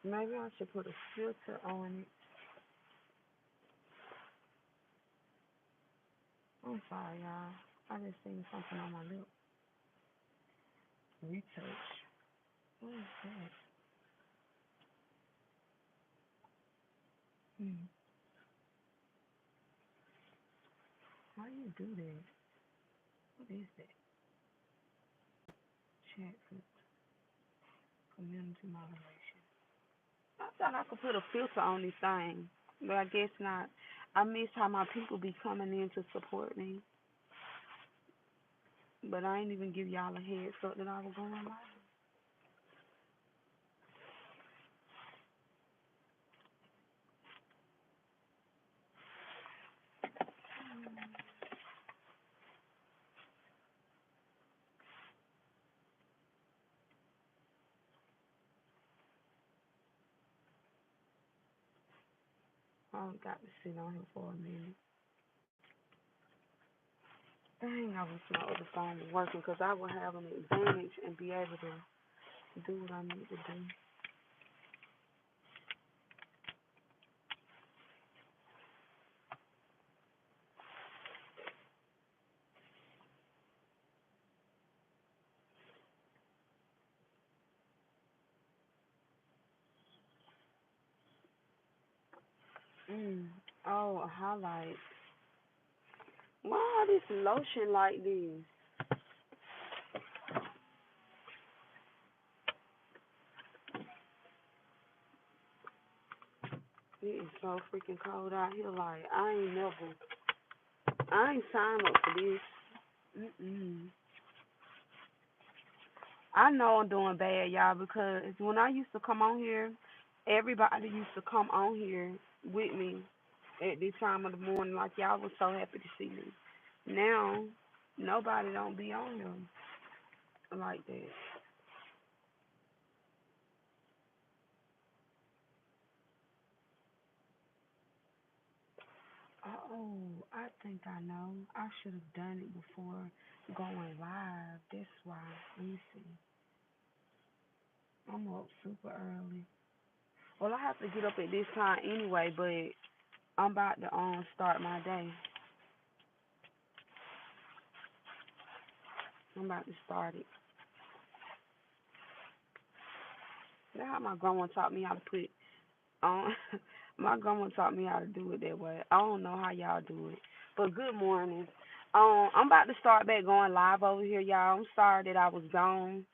Maybe I should put a filter on it. I'm sorry, y'all. I just seen something on my lip. Retouch. What is that? Hmm. How do you do that? What is that? Chat filter. Community moderation. I thought I could put a filter on this thing, but I guess not. I miss how my people be coming in to support me, but I ain't even give y'all a heads up that I was going live. I got to sit on here for a minute. Dang, I wish my other phone was working because I would have an advantage and be able to do what I need to do. Mm. Oh, a highlight. Why all this lotion like this? It is so freaking cold out here. Like I ain't signed up for this. Mm-mm. I know I'm doing bad, y'all, because when I used to come on here, everybody used to come on here with me at this time of the morning. Like y'all was so happy to see me. Now, nobody don't be on here like that. Oh, I think I know. I should have done it before going live. That's why. Let me see. I'm up super early. Well, I have to get up at this time anyway, but I'm about to start my day. I'm about to start it. That's how my grandma taught me how to put on. My grandma taught me how to do it that way. I don't know how y'all do it, but good morning. I'm about to start back going live over here, y'all. I'm sorry that I was gone.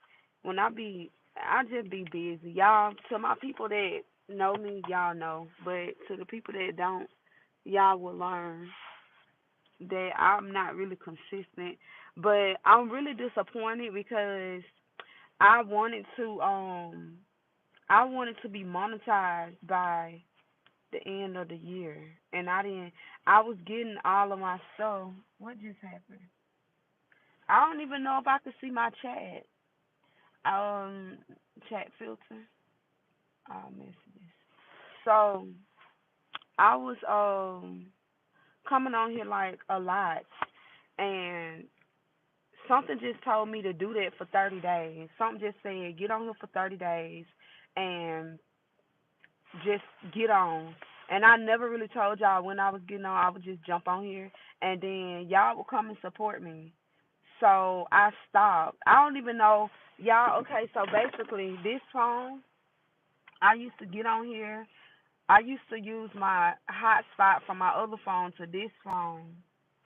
When I just be busy, y'all. To my people that know me, y'all know, but to the people that don't, y'all will learn that I'm not really consistent. But I'm really disappointed because I wanted to um I wanted to be monetized by the end of the year, and I didn't. I was getting all of my stuff. What just happened? I don't even know if I could see my chat. Um, chat filter. All messages. So I was coming on here like a lot, and something just told me to do that for 30 days. Something just said get on here for 30 days, and just get on. And I never really told y'all when I was getting on, I would just jump on here and then y'all would come and support me. So I stopped. I don't even know y'all. Okay, so basically, this phone, I used to get on here. I used to use my hotspot from my other phone to this phone.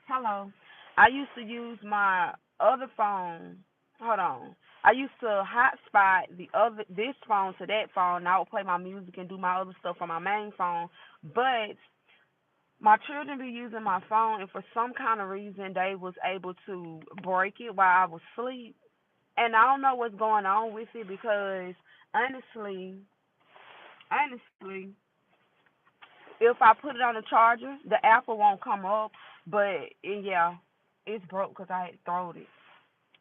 Hello. I used to use my other phone. Hold on. I used to hotspot this phone to that phone. And I would play my music and do my other stuff on my main phone. But my children be using my phone, and for some kind of reason, they was able to break it while I was asleep. And I don't know what's going on with it because honestly, honestly, if I put it on the charger, the apple won't come up. But yeah, it's broke because I had thrown it.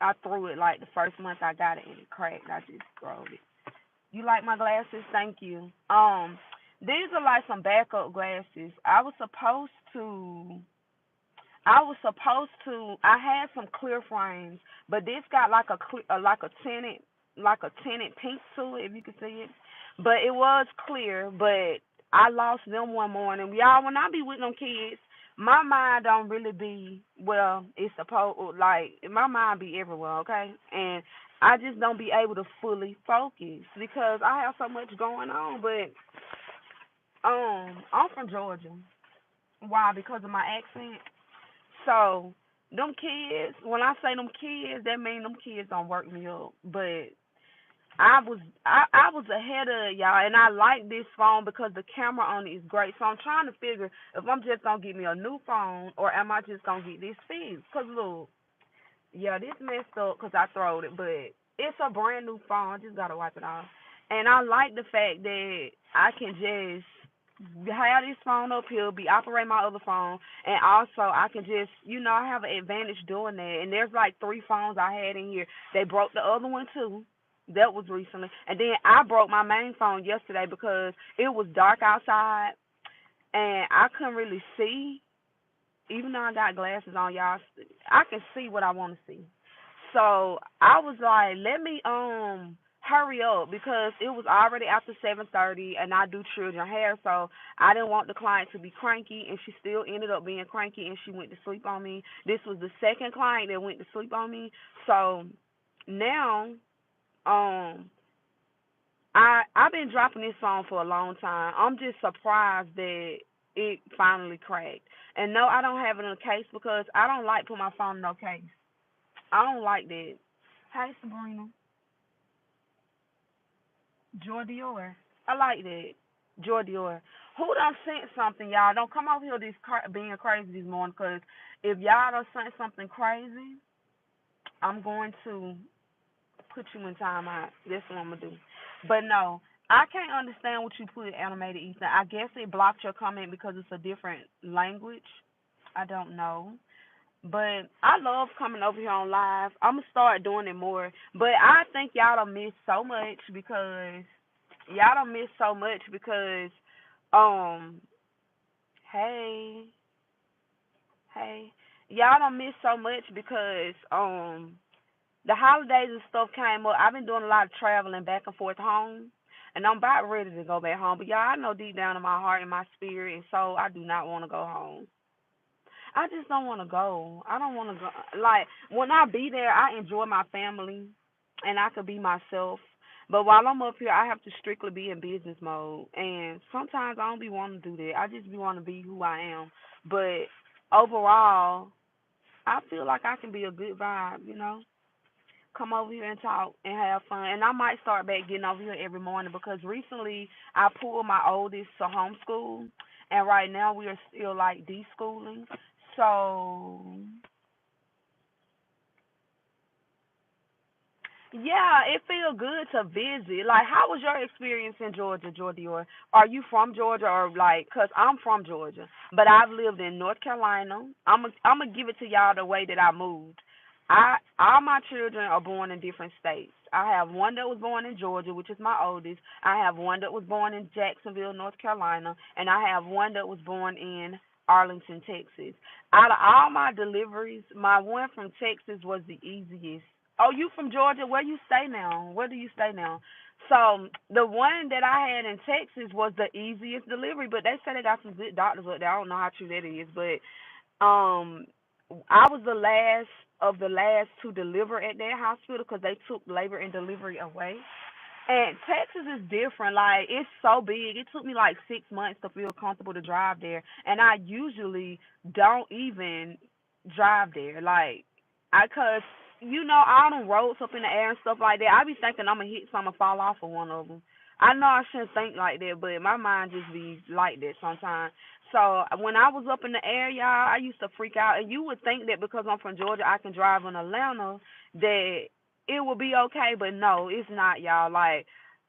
I threw it like the first month I got it and it cracked. I just threw it. You like my glasses? Thank you. These are like some backup glasses. I had some clear frames, but this got like a tinted pink to it if you can see it. But it was clear. But I lost them one morning. Y'all, when I be with them kids, my mind don't really be well. It's supposed like my mind be everywhere, okay? And I just don't be able to fully focus because I have so much going on. But I'm from Georgia. Why? Because of my accent. So them kids, when I say them kids, that mean them kids don't work me up. But I was ahead of y'all, and I like this phone because the camera on it is great. So I'm trying to figure if I'm just gonna get me a new phone or am I just gonna get this fixed? Cause look, yeah, this messed up because I throwed it, but it's a brand new phone. I just gotta wipe it off. And I like the fact that I can just have this phone up here, be operating my other phone, and also I can just, I have an advantage doing that. And there's like three phones I had in here. They broke the other one too. That was recently, and then I broke my main phone yesterday because it was dark outside and I couldn't really see even though I got glasses on, y'all, I can see what I want to see. So I was like, let me hurry up because it was already after 7:30, and I do children hair, so I didn't want the client to be cranky, and she still ended up being cranky, and she went to sleep on me. This was the second client that went to sleep on me, so now um I've been dropping this song for a long time. I'm just surprised that it finally cracked. And no, I don't have it in a case because I don't like put my phone in no case. I don't like that. Hey Sabrina, Joy Dior. I like that. Joy Dior. Who done sent something, y'all? Don't come over here being crazy this morning, cause if y'all done sent something crazy, I'm going to put you in timeout. That's what I'm gonna do. But no, I can't understand what you put animated Ethan. I guess it blocked your comment because it's a different language. I don't know. But I love coming over here on live. I'm gonna start doing it more. But I think y'all don't miss so much because um hey hey y'all don't miss so much because the holidays and stuff came up. I've been doing a lot of traveling back and forth home, and I'm about ready to go back home. But y'all, I know deep down in my heart and my spirit and soul, I do not want to go home. I just don't want to go. I don't want to go. Like when I be there, I enjoy my family, and I could be myself. But while I'm up here, I have to strictly be in business mode, and sometimes I don't be wanting to do that. I just be want to be who I am. But overall, I feel like I can be a good vibe. Come over here and talk and have fun. And I might start back getting over here every morning because recently I pulled my oldest to homeschool, and right now we are still like deschooling. So yeah, it feels good to visit. Like, how was your experience in Georgia, Georgia? Or are you from Georgia, or like? Cause I'm from Georgia, but I've lived in North Carolina. I'm gonna give it to y'all the way that I moved. I All my children are born in different states. I have one that was born in Georgia, which is my oldest. I have one that was born in Jacksonville, North Carolina, and I have one that was born in Arlington, Texas. Out of all my deliveries, my one from Texas was the easiest. Oh, you from Georgia? Where you stay now? Where do you stay now? So the one that I had in Texas was the easiest delivery, but they said they got some good doctors up there. I don't know how true that is, but um, I was the last of the last to deliver at that hospital because they took labor and delivery away. And Texas is different. Like it's so big. It took me like 6 months to feel comfortable to drive there, and I usually don't even drive there. Like cause all them roads up in the air and stuff like that. I be thinking I'm gonna hit something and fall off of one of them. I know I shouldn't think like that, but my mind just be like that sometimes. So when I was up in the air, y'all, I used to freak out. And you would think that because I'm from Georgia, I can drive in Atlanta, that it will be okay, but no, it's not, y'all. Like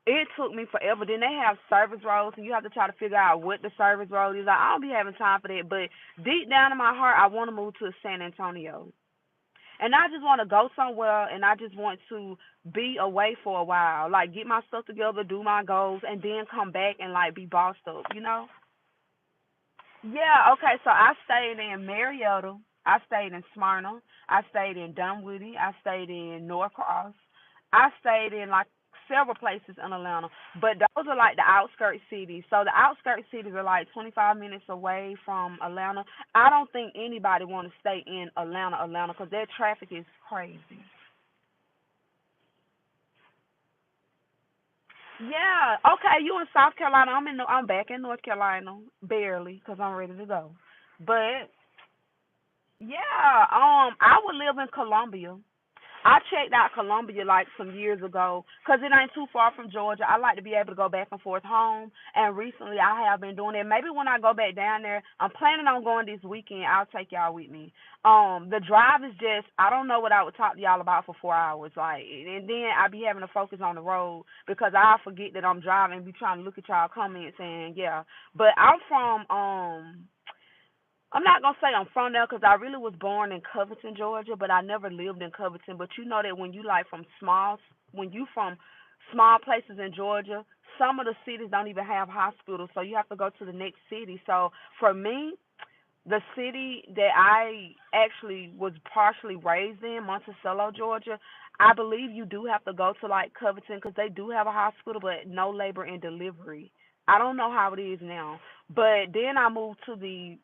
it took me forever. Then they have service roads, and you have to try to figure out what the service road is. Like I don't be having time for that. But deep down in my heart, I want to move to San Antonio, and I just want to go somewhere, and I just want to be away for a while, like get my stuff together, do my goals, and then come back and like be bossed up. Yeah, okay, so I stayed in Marietta. I stayed in Smyrna. I stayed in Dunwoody. I stayed in Norcross. I stayed in like several places in Atlanta, but those are like the outskirts cities. So the outskirts cities are like 25 minutes away from Atlanta. I don't think anybody want to stay in Atlanta, because that traffic is crazy. Yeah. Okay. You in South Carolina? I'm back in North Carolina, barely, because I'm ready to go. But yeah. I would live in Columbia. I checked out Columbia like some years ago because it ain't too far from Georgia. I like to be able to go back and forth home, and recently I have been doing it. Maybe when I go back down there, I'm planning on going this weekend. I'll take y'all with me. The drive is just I don't know what I would talk to y'all about for 4 hours, like, and then I be having to focus on the road because I forget that I'm driving and be trying to look at y'all comments and yeah. But I'm not gonna say I'm from there because I really was born in Covington, Georgia, but I never lived in Covington. But you know that when you from small places in Georgia, some of the cities don't even have hospitals, so you have to go to the next city. So for me, the city that I actually was partially raised in, Monticello, Georgia, I believe you do have to go to like Covington because they do have a hospital, but no labor and delivery. I don't know how it is now, but then I moved to the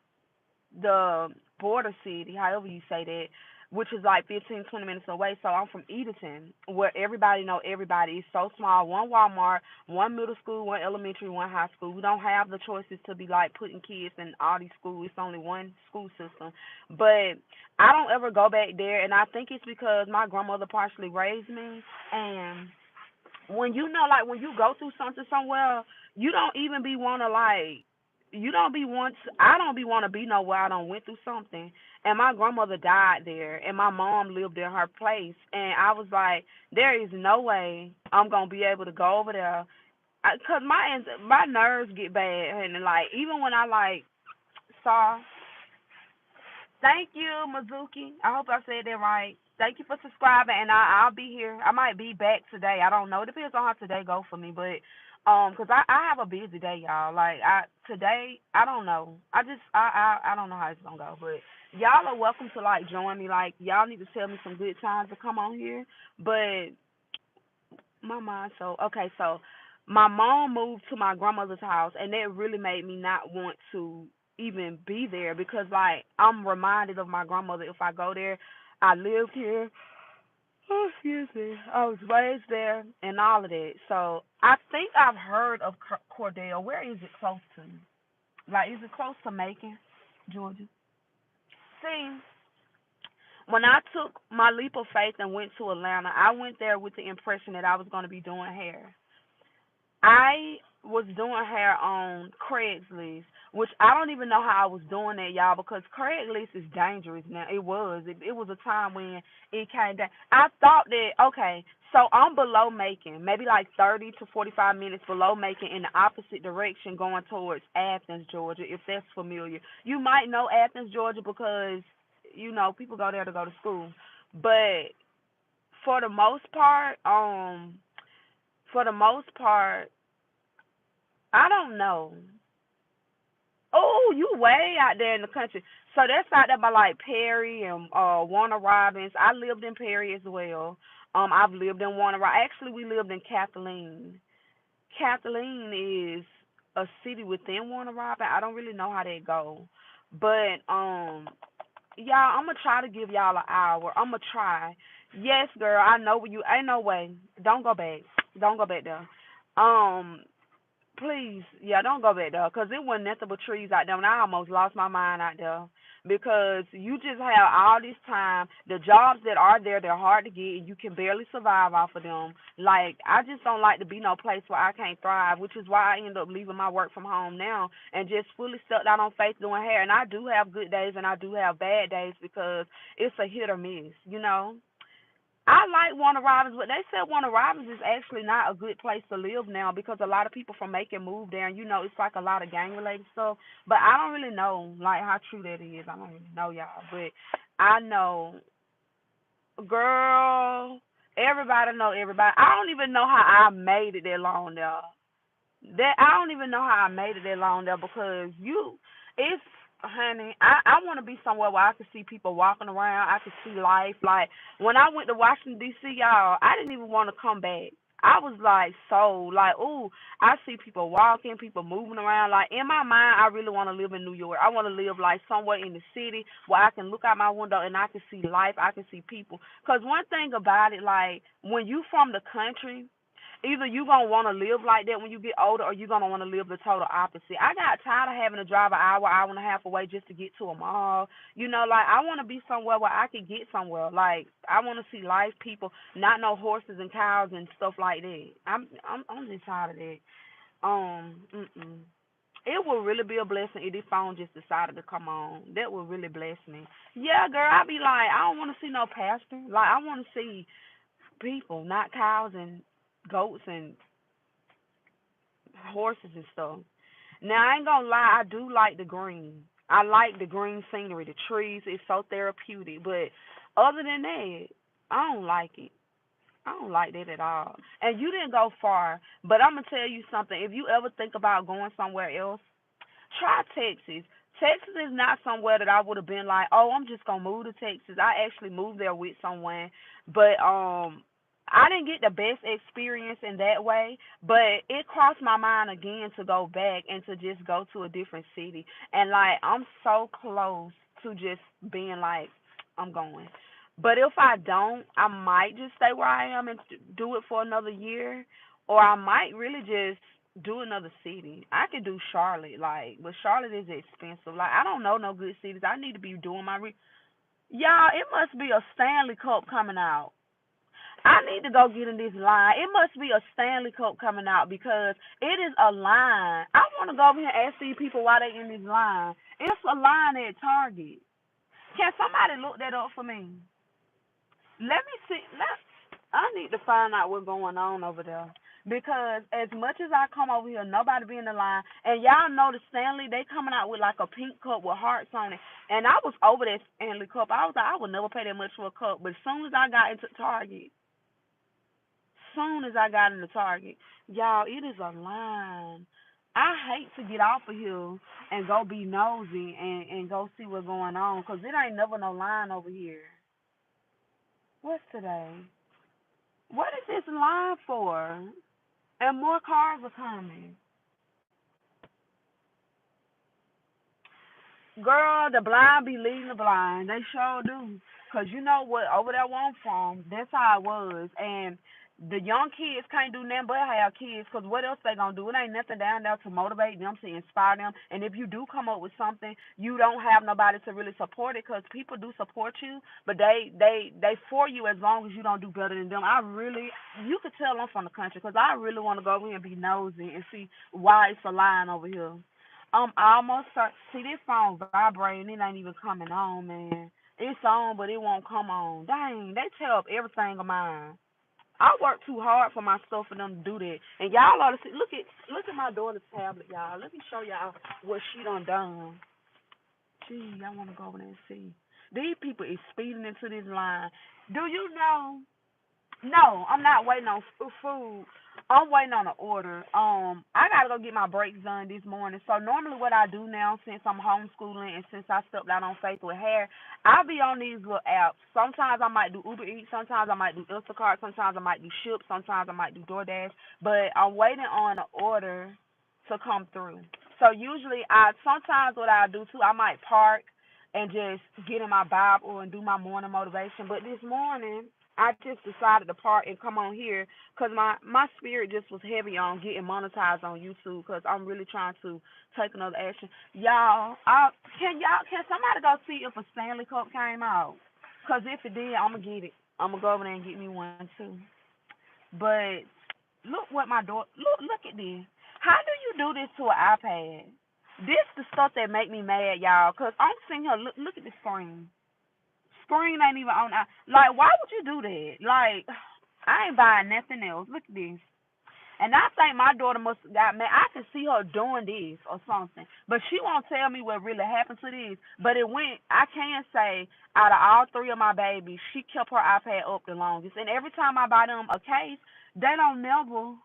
border city, however you say that, which is like 15, 20 minutes away. So I'm from Edenton, where everybody know everybody. It's so small. One Walmart, one middle school, one elementary, one high school. We don't have the choices to be like putting kids in all these schools. It's only one school system. But I don't ever go back there, and I think it's because my grandmother partially raised me, and when you know, like when you go through something somewhere, you don't even be wanna like you don't be want I don't be wanna be nowhere I don't went through something. And my grandmother died there and my mom lived in her place and I was like, there is no way I'm gonna be able to go over there. Cause my nerves get bad and like even when I like saw thank you, Mizuki. I hope I said that right. Thank you for subscribing, and I'll be here. I might be back today. I don't know. It depends on how today go for me, but cause I have a busy day, y'all. Like today, I don't know. I don't know how it's gonna go, but y'all are welcome to like join me. Like y'all need to tell me some good times to come on here. But my mind, so my mom moved to my grandmother's house, and that really made me not want to even be there because like I'm reminded of my grandmother if I go there. I lived here. Oh, excuse me. I was raised there and all of that. So I think I've heard of Cordell. Where is it close to? Like, is it close to Macon, Georgia? See, when I took my leap of faith and went to Atlanta, I went there with the impression that I was going to be doing hair. I was doing hair on Craigslist, which I don't even know how I was doing that, y'all, because Craigslist is dangerous now. It was. It was a time when it came down. I thought that, okay, so I'm below Macon, maybe like 30 to 45 minutes below Macon in the opposite direction going towards Athens, Georgia, if that's familiar. You might know Athens, Georgia, because, people go there to go to school. But for the most part, for the most part, I don't know. Oh, you way out there in the country. So that's out there by like Perry and Warner Robins. I lived in Perry as well. I've lived in Warner Robins. Actually, we lived in Kathleen. Kathleen is a city within Warner Robins. I don't really know how that go, but y'all, I'm gonna try to give y'all an hour. I'm gonna try. Yes, girl. I know where you. Ain't no way. Don't go back. Don't go back there. Um, Please, yeah, don't go back there, 'cause it wasn't nothing but trees out there, and I almost lost my mind out there. Because you just have all this time, the jobs that are there, they're hard to get, and you can barely survive off of them. Like, I just don't like to be no place where I can't thrive, which is why I end up leaving my work from home now and just fully stuck out on faith doing hair. And I do have good days, and I do have bad days because it's a hit or miss. I like Warner Robins, but they said Warner Robins is actually not a good place to live now because a lot of people from Macon move there, and it's like a lot of gang related stuff. But I don't really know like how true that is. I don't really know y'all, but I know, girl, everybody know everybody. I don't even know how I made it that long there. That I don't even know how I made it that long there because it's honey. I want to be somewhere where I can see people walking around. I can see life. Like when I went to Washington D.C., y'all, I didn't even want to come back. I was like, so like, ooh, I see people walking, people moving around. Like in my mind, I really want to live in New York. I want to live like somewhere in the city where I can look out my window and I can see life. I can see people. Cause one thing about it, like when you from the country, either you gonna want to live like that when you get older, or you gonna want to live the total opposite. I got tired of having to drive an hour, hour and a half away just to get to a mall. You know, like I want to be somewhere where I can get somewhere. Like I want to see life, people, not no horses and cows and stuff like that. I'm just tired of that. Mm-mm. It would really be a blessing if this phone just decided to come on. That would really bless me. Yeah, girl, I be like, I don't want to see no pastor. Like I want to see people, not cows and goats and horses and stuff. Now I ain't gonna lie, I do like the green. I like the green scenery, the trees. It's so therapeutic. But other than that, I don't like it. I don't like that at all. And you didn't go far, but I'm gonna tell you something. If you ever think about going somewhere else, try Texas. Texas is not somewhere that I would have been like, oh, I'm just gonna move to Texas. I actually moved there with someone, but I didn't get the best experience in that way. But it crossed my mind again to go back and to just go to a different city. And like, I'm so close to just being like, I'm going. But if I don't, I might just stay where I am and do it for another year, or I might really just do another city. I could do Charlotte, like, but Charlotte is expensive. Like, I don't know no good cities. I need to be doing my y'all. It must be a Stanley Cup coming out. I need to go get in this line. It must be a Stanley Cup coming out because it is a line. I want to go over here and ask these people why they in this line. It's a line at Target. Can somebody look that up for me? Let me see. I need to find out what's going on over there. Because as much as I come over here, nobody be in the line. And y'all know the Stanley, they coming out with like a pink cup with hearts on it. And I was over that Stanley cup. I was like, I would never pay that much for a cup. But as soon as I got into Target, soon as I got into Target, y'all, it is a line. I hate to get off of here and go be nosy and go see what's going on. Because it ain't never no line over here. What's today? What is this line for? And more cars are coming. Girl, the blind be leading the blind. They sure do. Cause you know what? Over there one farm, that's how it was. And the young kids can't do nothing but have kids. Cause what else they gonna do? It ain't nothing down there to motivate them, to inspire them. And if you do come up with something, you don't have nobody to really support it. Cause people do support you, but they for you as long as you don't do better than them. You could tell I'm from the country. Cause I really want to go over here and be nosy and see why it's a line over here. See this phone vibrating. It ain't even coming on, man. It's on, but it won't come on. Dang, they tear up everything of mine. I work too hard for my stuff for them to do that. And y'all ought to see. Look at my daughter's tablet, y'all. Let me show y'all what she done. Gee, I want to go over there and see. These people is speeding into this line. Do you know? No, I'm not waiting on food. I'm waiting on an order. I gotta go get my brakes done this morning. So normally, what I do now, since I'm homeschooling and since I stepped out on faith with hair, I'll be on these little apps. Sometimes I might do Uber Eats. Sometimes I might do Instacart. Sometimes I might do Ship. Sometimes I might do DoorDash. But I'm waiting on an order to come through. So usually, I sometimes what I do too, I might park and just get in my Bible and do my morning motivation. But this morning, I just decided to park and come on here because my spirit just was heavy on getting monetized on YouTube because I'm really trying to take another action. Can somebody go see if a Stanley Cup came out? Because if it did, I'm going to get it. I'm going to go over there and get me one too. But look what my daughter, look at this. How do you do this to an iPad? This the stuff that make me mad, y'all, because I'm sitting here, look at the screen. Screen ain't even on. Like, why would you do that? Like, I ain't buying nothing else. Look at this. And I think my daughter must have got mad. I can see her doing this or something. But she won't tell me what really happened to this. But I can say, out of all three of my babies, she kept her iPad up the longest. And every time I buy them a case, they don't never.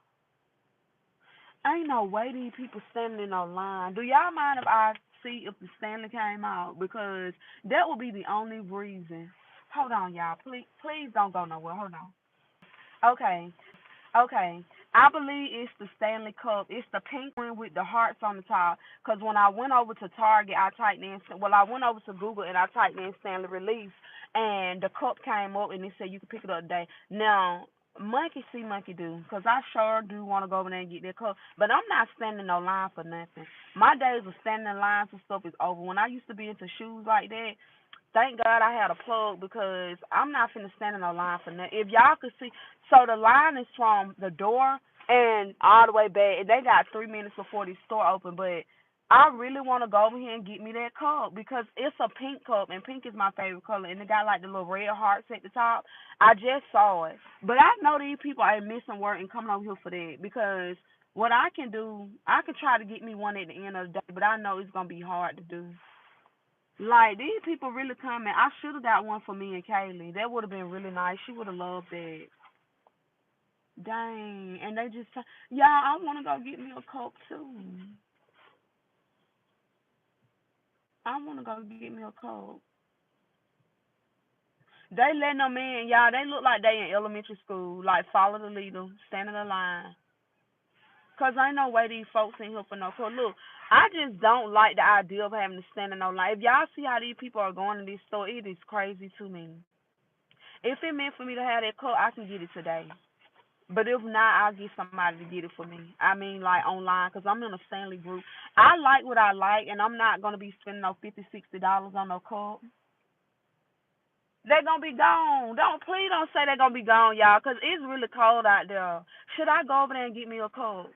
Ain't no way these people standing in no line. Do y'all mind if I see if the Stanley came out? Because that would be the only reason. Hold on, y'all. Please don't go nowhere. Hold on. Okay. Okay, I believe it's the Stanley Cup. It's the pink one with the hearts on the top. Cause when I went over to Target, I typed in. Well, I went over to Google and I typed in Stanley Release, and the cup came up and it said you could pick it up today. Now, monkey see, monkey do. Cause I sure do want to go over there and get that cup, but I'm not standing no line for nothing. My days of standing in line for stuff is over. When I used to be into shoes like that, thank God I had a plug because I'm not finna stand in no line for nothing. If y'all could see, so the line is from the door and all the way back. And they got 3 minutes before the store open, but I really want to go over here and get me that cup because it's a pink cup and pink is my favorite color. And it got like the little red hearts at the top. I just saw it, but I know these people are missing work and coming over here for that because what I can do, I can try to get me one at the end of the day, but I know it's gonna be hard to do. Like these people really coming. I should have got one for me and Kaylee. That would have been really nice. She would have loved that. Dang. And they just, y'all, I want to go get me a Coke too. I want to go get me a Coke. They letting them in, y'all. They look like they in elementary school. Like follow the leader, stand in the line. Cause ain't no way these folks in here for no Coke. Look, I just don't like the idea of having to stand in no line. If y'all see how these people are going to this store, it is crazy to me. If it meant for me to have that Coke, I can get it today. But if not, I'll get somebody to get it for me. I mean, like online, because I'm in a Stanley group. I like what I like, and I'm not going to be spending no $50, $60 on no cup. They're going to be gone. Please don't say they're going to be gone, y'all, because it's really cold out there. Should I go over there and get me a cup?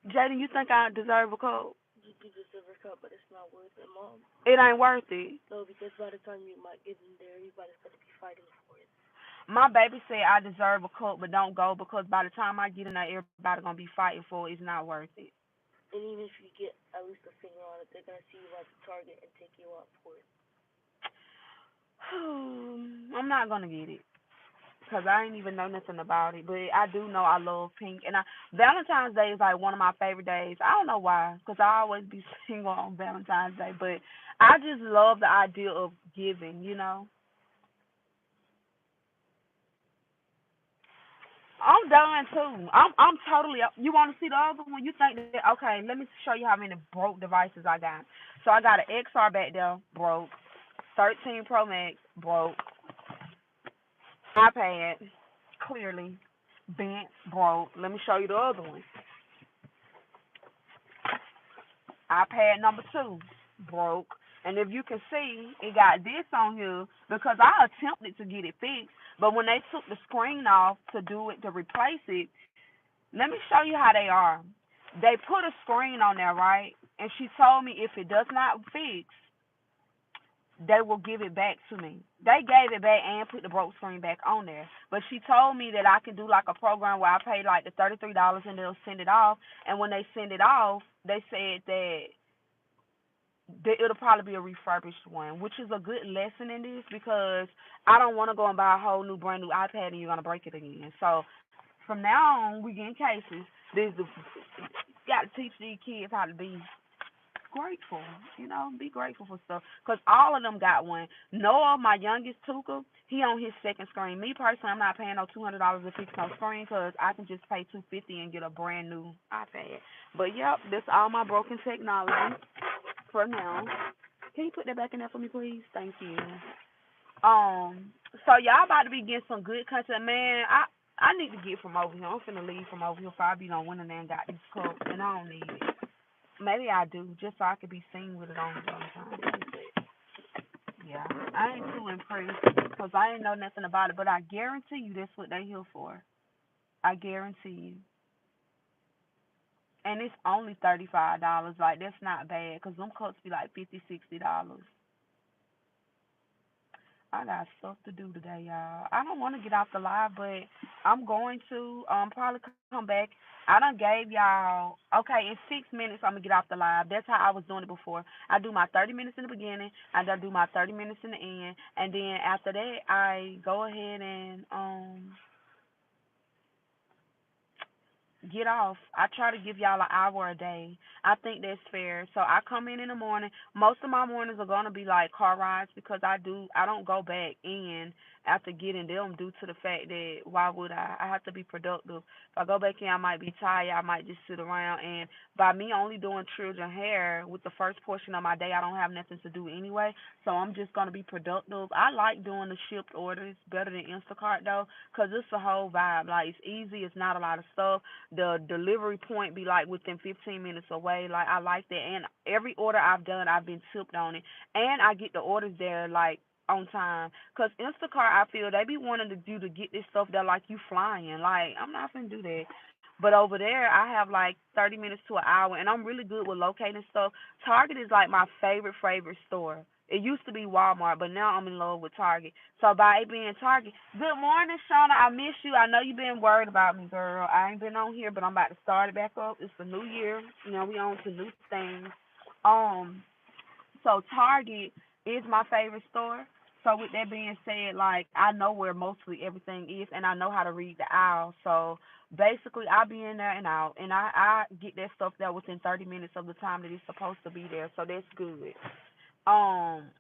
Jaden, you think I deserve a cup? You do deserve a cup, but it's not worth it, Mom. It ain't worth it. No, because by the time you might get in there, you guys gotta be fighting for it. My baby said I deserve a cup, but don't go because by the time I get in there, everybody going to be fighting for it. It's not worth it. And even if you get at least a finger on it, they're gonna see you at the Target and take you out for it. I'm not gonna get it because I ain't even know nothing about it. But I do know I love pink, and Valentine's Day is like one of my favorite days. I don't know why, because I always be single on Valentine's Day, but I just love the idea of giving. I'm done too. I'm totally. You want to see the other one? You think that? Okay, let me show you how many broke devices I got. So I got an XR back there, broke. 13 Pro Max, broke. iPad, clearly bent, broke. Let me show you the other one. iPad number two, broke. And if you can see, it got this on here because I attempted to get it fixed, but when they took the screen off to do it to replace it, let me show you how they are. They put a screen on there, right? And she told me if it does not fix, they will give it back to me. They gave it back and put the broke screen back on there. But she told me that I can do like a program where I pay like the $33 and they'll send it off. And when they send it off, they said that it'll probably be a refurbished one, which is a good lesson in this because I don't want to go and buy a whole new brand new iPad and you're gonna break it again. So from now on, we getting cases. This got to teach these kids how to be grateful. Be grateful for stuff. Cause all of them got one. Noah, my youngest Tuka, he on his second screen. Me personally, I'm not paying no $200 to fix no screen, cause I can just pay $250 and get a brand new iPad. But yep, that's all my broken technology for now. Can you put that back in there for me, please? Thank you. So y'all about to be getting some good content, man. I need to get from over here. I'm finna leave from over here before I be on one and then got this cup, and I don't need it. Maybe I do, just so I could be seen with it on sometimes. Yeah, I ain't too impressed because I ain't know nothing about it, but I guarantee you that's what they here for. I guarantee you. And it's only $35. Like that's not bad, cause them cups be like $50, $60. I got stuff to do today, y'all. I don't want to get off the live, but I'm going to probably come back. I done gave y'all okay in 6 minutes. I'm gonna get off the live. That's how I was doing it before. I do my 30 minutes in the beginning, and I do my 30 minutes in the end, and then after that I go ahead and get off. I try to give y'all an hour a day. I think that's fair. So I come in the morning. Most of my mornings are gonna be like car rides because I don't go back in after getting them due to the fact that why would I? I have to be productive. If I go back in, I might be tired. I might just sit around. And by me only doing children hair with the first portion of my day, I don't have nothing to do anyway. So I'm just gonna be productive. I like doing the shipped orders better than Instacart though, 'cause it's a whole vibe. Like it's easy. It's not a lot of stuff. The delivery point be like within 15 minutes away. Like I like that. And every order I've done, I've been tipped on it, and I get the orders there like on time. Cause Instacart, I feel they be wanting to do to get this stuff that like you flying. Like I'm not gonna do that. But over there, I have like 30 minutes to an hour, and I'm really good with locating stuff. Target is like my favorite store. It used to be Walmart, but now I'm in love with Target. So by it being Target, good morning, Shauna. I miss you. I know you've been worried about me, girl. I ain't been on here, but I'm about to start it back up. It's the new year. You know, we on to new things. Um, so Target is my favorite store. So with that being said, like I know where mostly everything is, and I know how to read the aisle. So basically, I be in there and out, and I get that stuff there within 30 minutes of the time that it's supposed to be there. So that's good. Um,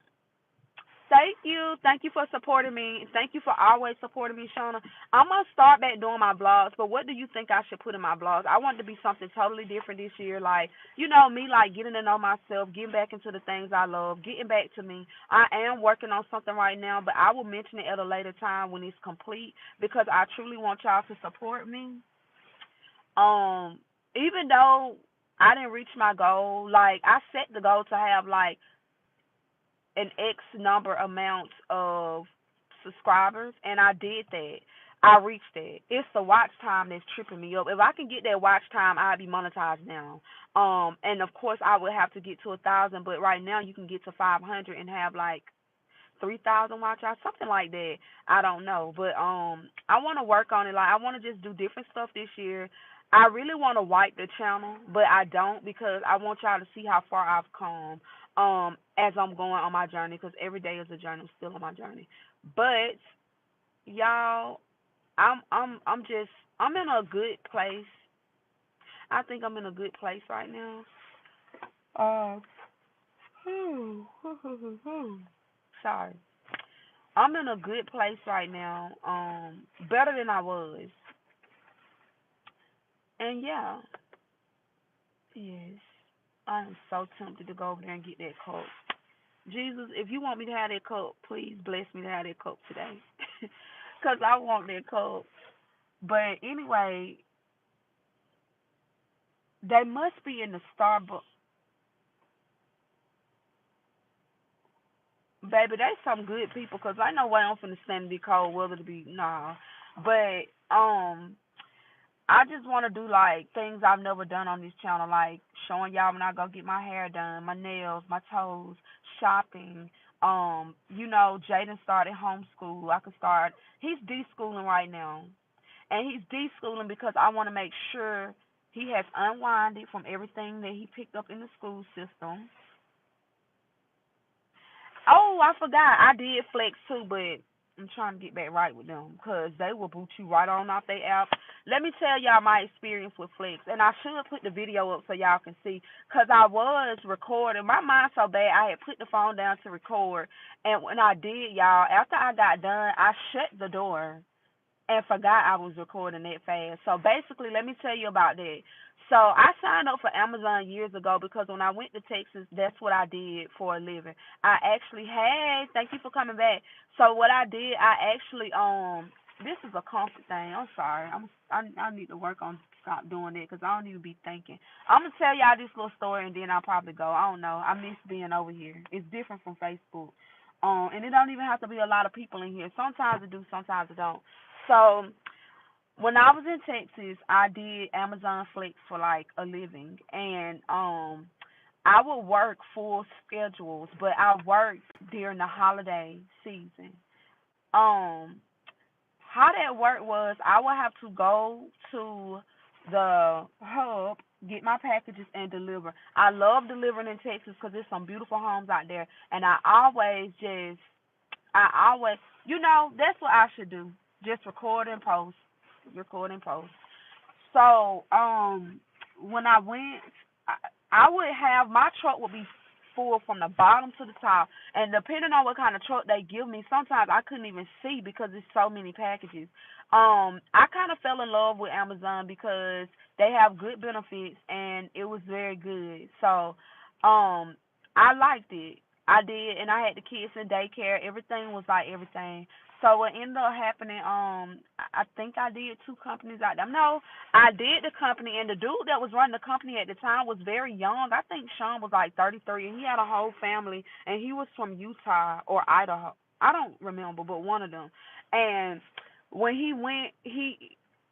Thank you for supporting me. Thank you for always supporting me, Shauna. I'm gonna start back doing my vlogs, but what do you think I should put in my vlogs? I want it to be something totally different this year. Like, you know, me like getting to know myself, getting back into the things I love, getting back to me. I am working on something right now, but I will mention it at a later time when it's complete because I truly want y'all to support me. Um, even though I didn't reach my goal, like I set the goal to have like an X number amount of subscribers, and I did that. I reached that. It's the watch time that's tripping me up. If I can get that watch time, I'd be monetized now. And of course I would have to get to 1,000, but right now you can get to 500 and have like 3,000 watch hours, something like that. I don't know, but I want to work on it. Like I want to just do different stuff this year. I really want to wipe the channel, but I don't because I want y'all to see how far I've come as I'm going on my journey because every day is a journey. I'm still on my journey. But y'all, I'm just I'm in a good place. I think I'm in a good place right now. Uh, sorry. I'm in a good place right now. Better than I was. And yeah, yes. I am so tempted to go over there and get that cup. Jesus, if you want me to have that cup, please bless me to have that cup today. Cause I want that cup. But anyway, they must be in the Starbucks. Baby, they some good people. Cause I know why I'm finna stand in the cold weather to be, nah. But, I just want to do like things I've never done on this channel, like showing y'all when I go get my hair done, my nails, my toes, shopping. Jaden started homeschool. I could start. He's deschooling right now, and he's deschooling because I want to make sure he has unwinded from everything that he picked up in the school system. Oh, I forgot. I did flex too, but I'm trying to get back right with them because they will boot you right on off their app. Let me tell y'all my experience with Flex, and I should put the video up so y'all can see because I was recording. My mind so bad, I had put the phone down to record, and when I did, y'all, after I got done, I shut the door and forgot I was recording that fast. So basically, let me tell you about that. So I signed up for Amazon years ago because when I went to Texas, that's what I did for a living. I actually had, thank you for coming back. So what I did, I actually this is a comfort thing. I'm sorry. I need to work on stop doing it because I don't even be thinking. I'm gonna tell y'all this little story and then I'll probably go. I don't know. I miss being over here. It's different from Facebook. And it don't even have to be a lot of people in here. Sometimes it do, sometimes it don't. So when I was in Texas, I did Amazon Flex for like a living, and I would work full schedules, but I worked during the holiday season. Um, how that worked was I would have to go to the hub, get my packages, and deliver. I love delivering in Texas because there's some beautiful homes out there, and I always, that's what I should do. Just record and post, record and post. So, when I went, I, I would have my truck would be. full from the bottom to the top. And depending on what kind of truck they give me, sometimes I couldn't even see because it's so many packages. I kind of fell in love with Amazon because they have good benefits and it was very good. So, I liked it. I did, and I had the kids in daycare. Everything was like everything. So what ended up happening, I think I did two companies out there. No, I did the company, and the dude that was running the company at the time was very young. I think Sean was like 33, and he had a whole family, and he was from Utah or Idaho. I don't remember, but one of them. And when he went,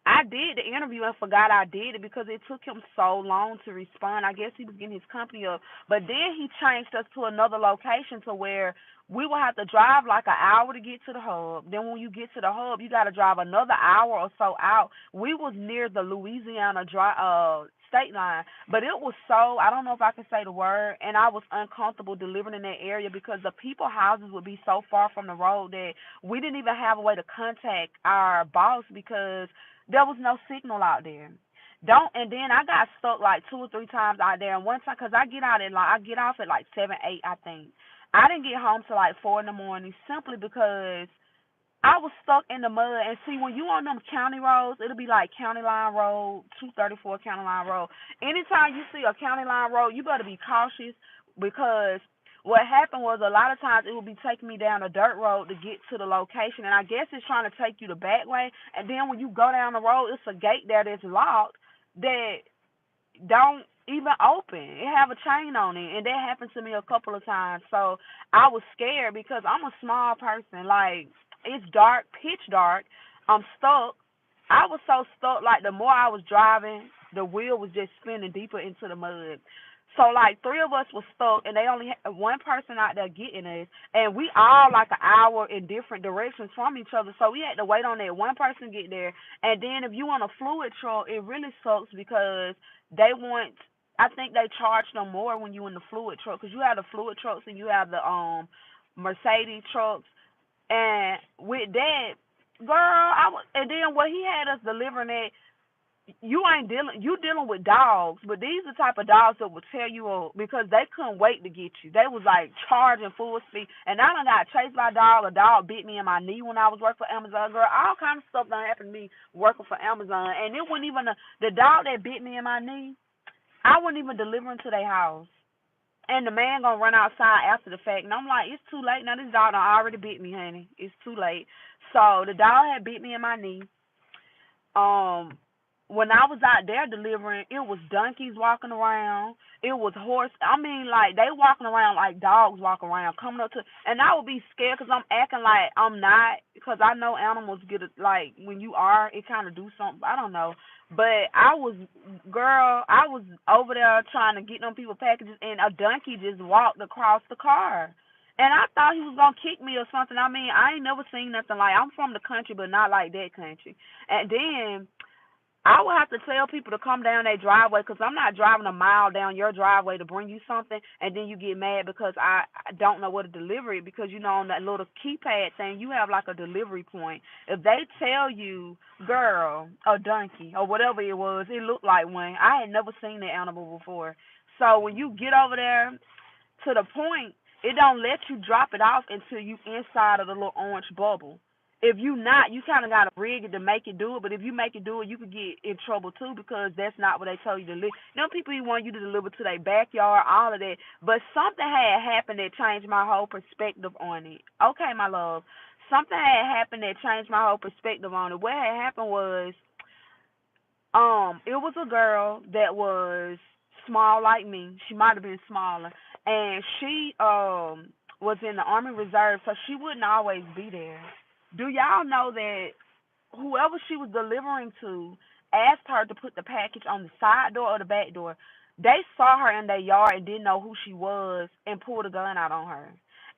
I did the interview and forgot I did it because it took him so long to respond. I guess he was getting his company up, but then he changed us to another location to where we will have to drive like an hour to get to the hub. Then when you get to the hub, you got to drive another hour or so out. We was near the Louisiana state line, but it was so, I don't know if I can say the word, and I was uncomfortable delivering in that area because the people houses would be so far from the road that we didn't even have a way to contact our boss because there was no signal out there. Don't and then I got stuck like two or three times out there. And one time, cause I get off at like 7, 8, I think. I didn't get home till like 4 in the morning simply because I was stuck in the mud. And see, when you on them county roads, it'll be like County Line Road, 234 County Line Road. Anytime you see a county line road, you better be cautious because what happened was a lot of times it would be taking me down a dirt road to get to the location. And I guess it's trying to take you the back way. And then when you go down the road, it's a gate there that's locked that don't even open. It have a chain on it, and that happened to me a couple of times. So I was scared because I'm a small person. Like it's dark, pitch dark. I'm stuck. I was so stuck. Like the more I was driving, the wheel was just spinning deeper into the mud. So like three of us were stuck, and they only had one person out there getting us, and we all like an hour in different directions from each other. So we had to wait on that one person get there, and then if you want a fluid truck, it really sucks because they want. I think they charge them more when you in the fluid truck because you have the fluid trucks and you have the Mercedes trucks, and with that, girl, and then what he had us delivering at you dealing with dogs, but these are the type of dogs that will tell you because they couldn't wait to get you. They was like charging full speed, and I done got chased by a dog. A dog bit me in my knee when I was working for Amazon. Girl, all kind of stuff done happened to me working for Amazon, and it wasn't even the dog that bit me in my knee. I wasn't even delivering to their house. And the man gonna run outside after the fact, and I'm like, it's too late now. This dog done already bit me, honey. It's too late. So the dog had bit me in my knee. Um, when I was out there delivering, it was donkeys walking around. It was horse. I mean, like they walking around like dogs walk around, coming up to. And I would be scared because I'm acting like I'm not, because I know animals get like when you are, it kind of do something. I don't know, but girl, I was over there trying to get them people packages, and a donkey just walked across the car. And I thought he was gonna kick me or something. I mean, I ain't never seen nothing like. I'm from the country, but not like that country. And then I would have to tell people to come down their driveway because I'm not driving a mile down your driveway to bring you something, and then you get mad because I don't know where to deliver it because you know on that little keypad thing you have like a delivery point. If they tell you, girl, a donkey or whatever it was, it looked like one. I had never seen that animal before. So when you get over there to the point, it don't let you drop it off until you inside of the little orange bubble. If you not, you kind of got to rig it to make it do it. But if you make it do it, you could get in trouble too because that's not what they tell you to deliver. You know, people want you to deliver to their backyard, all of that. But something had happened that changed my whole perspective on it. Okay, my love. Something had happened that changed my whole perspective on it. What had happened was, it was a girl that was small like me. She might have been smaller, and she was in the Army Reserve, so she wouldn't always be there. Do y'all know that whoever she was delivering to asked her to put the package on the side door or the back door? They saw her in their yard and didn't know who she was and pulled a gun out on her.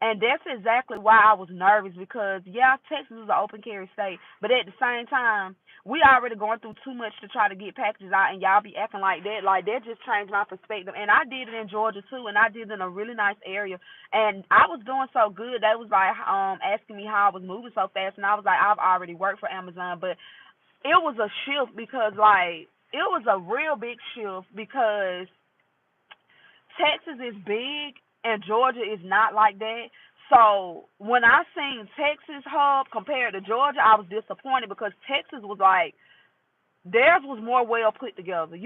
And that's exactly why I was nervous because, yeah, Texas is an open carry state, but at the same time, we already going through too much to try to get packages out, and y'all be acting like that. Like, that just changed my perspective. And I did it in Georgia, too, and I did it in a really nice area. And I was doing so good. They was, like, asking me how I was moving so fast, and I was like, I've already worked for Amazon. But it was a shift because, like, it was a real big shift because Texas is big and Georgia is not like that. So when I seen Texas hub compared to Georgia, I was disappointed because Texas was like theirs was more well put together.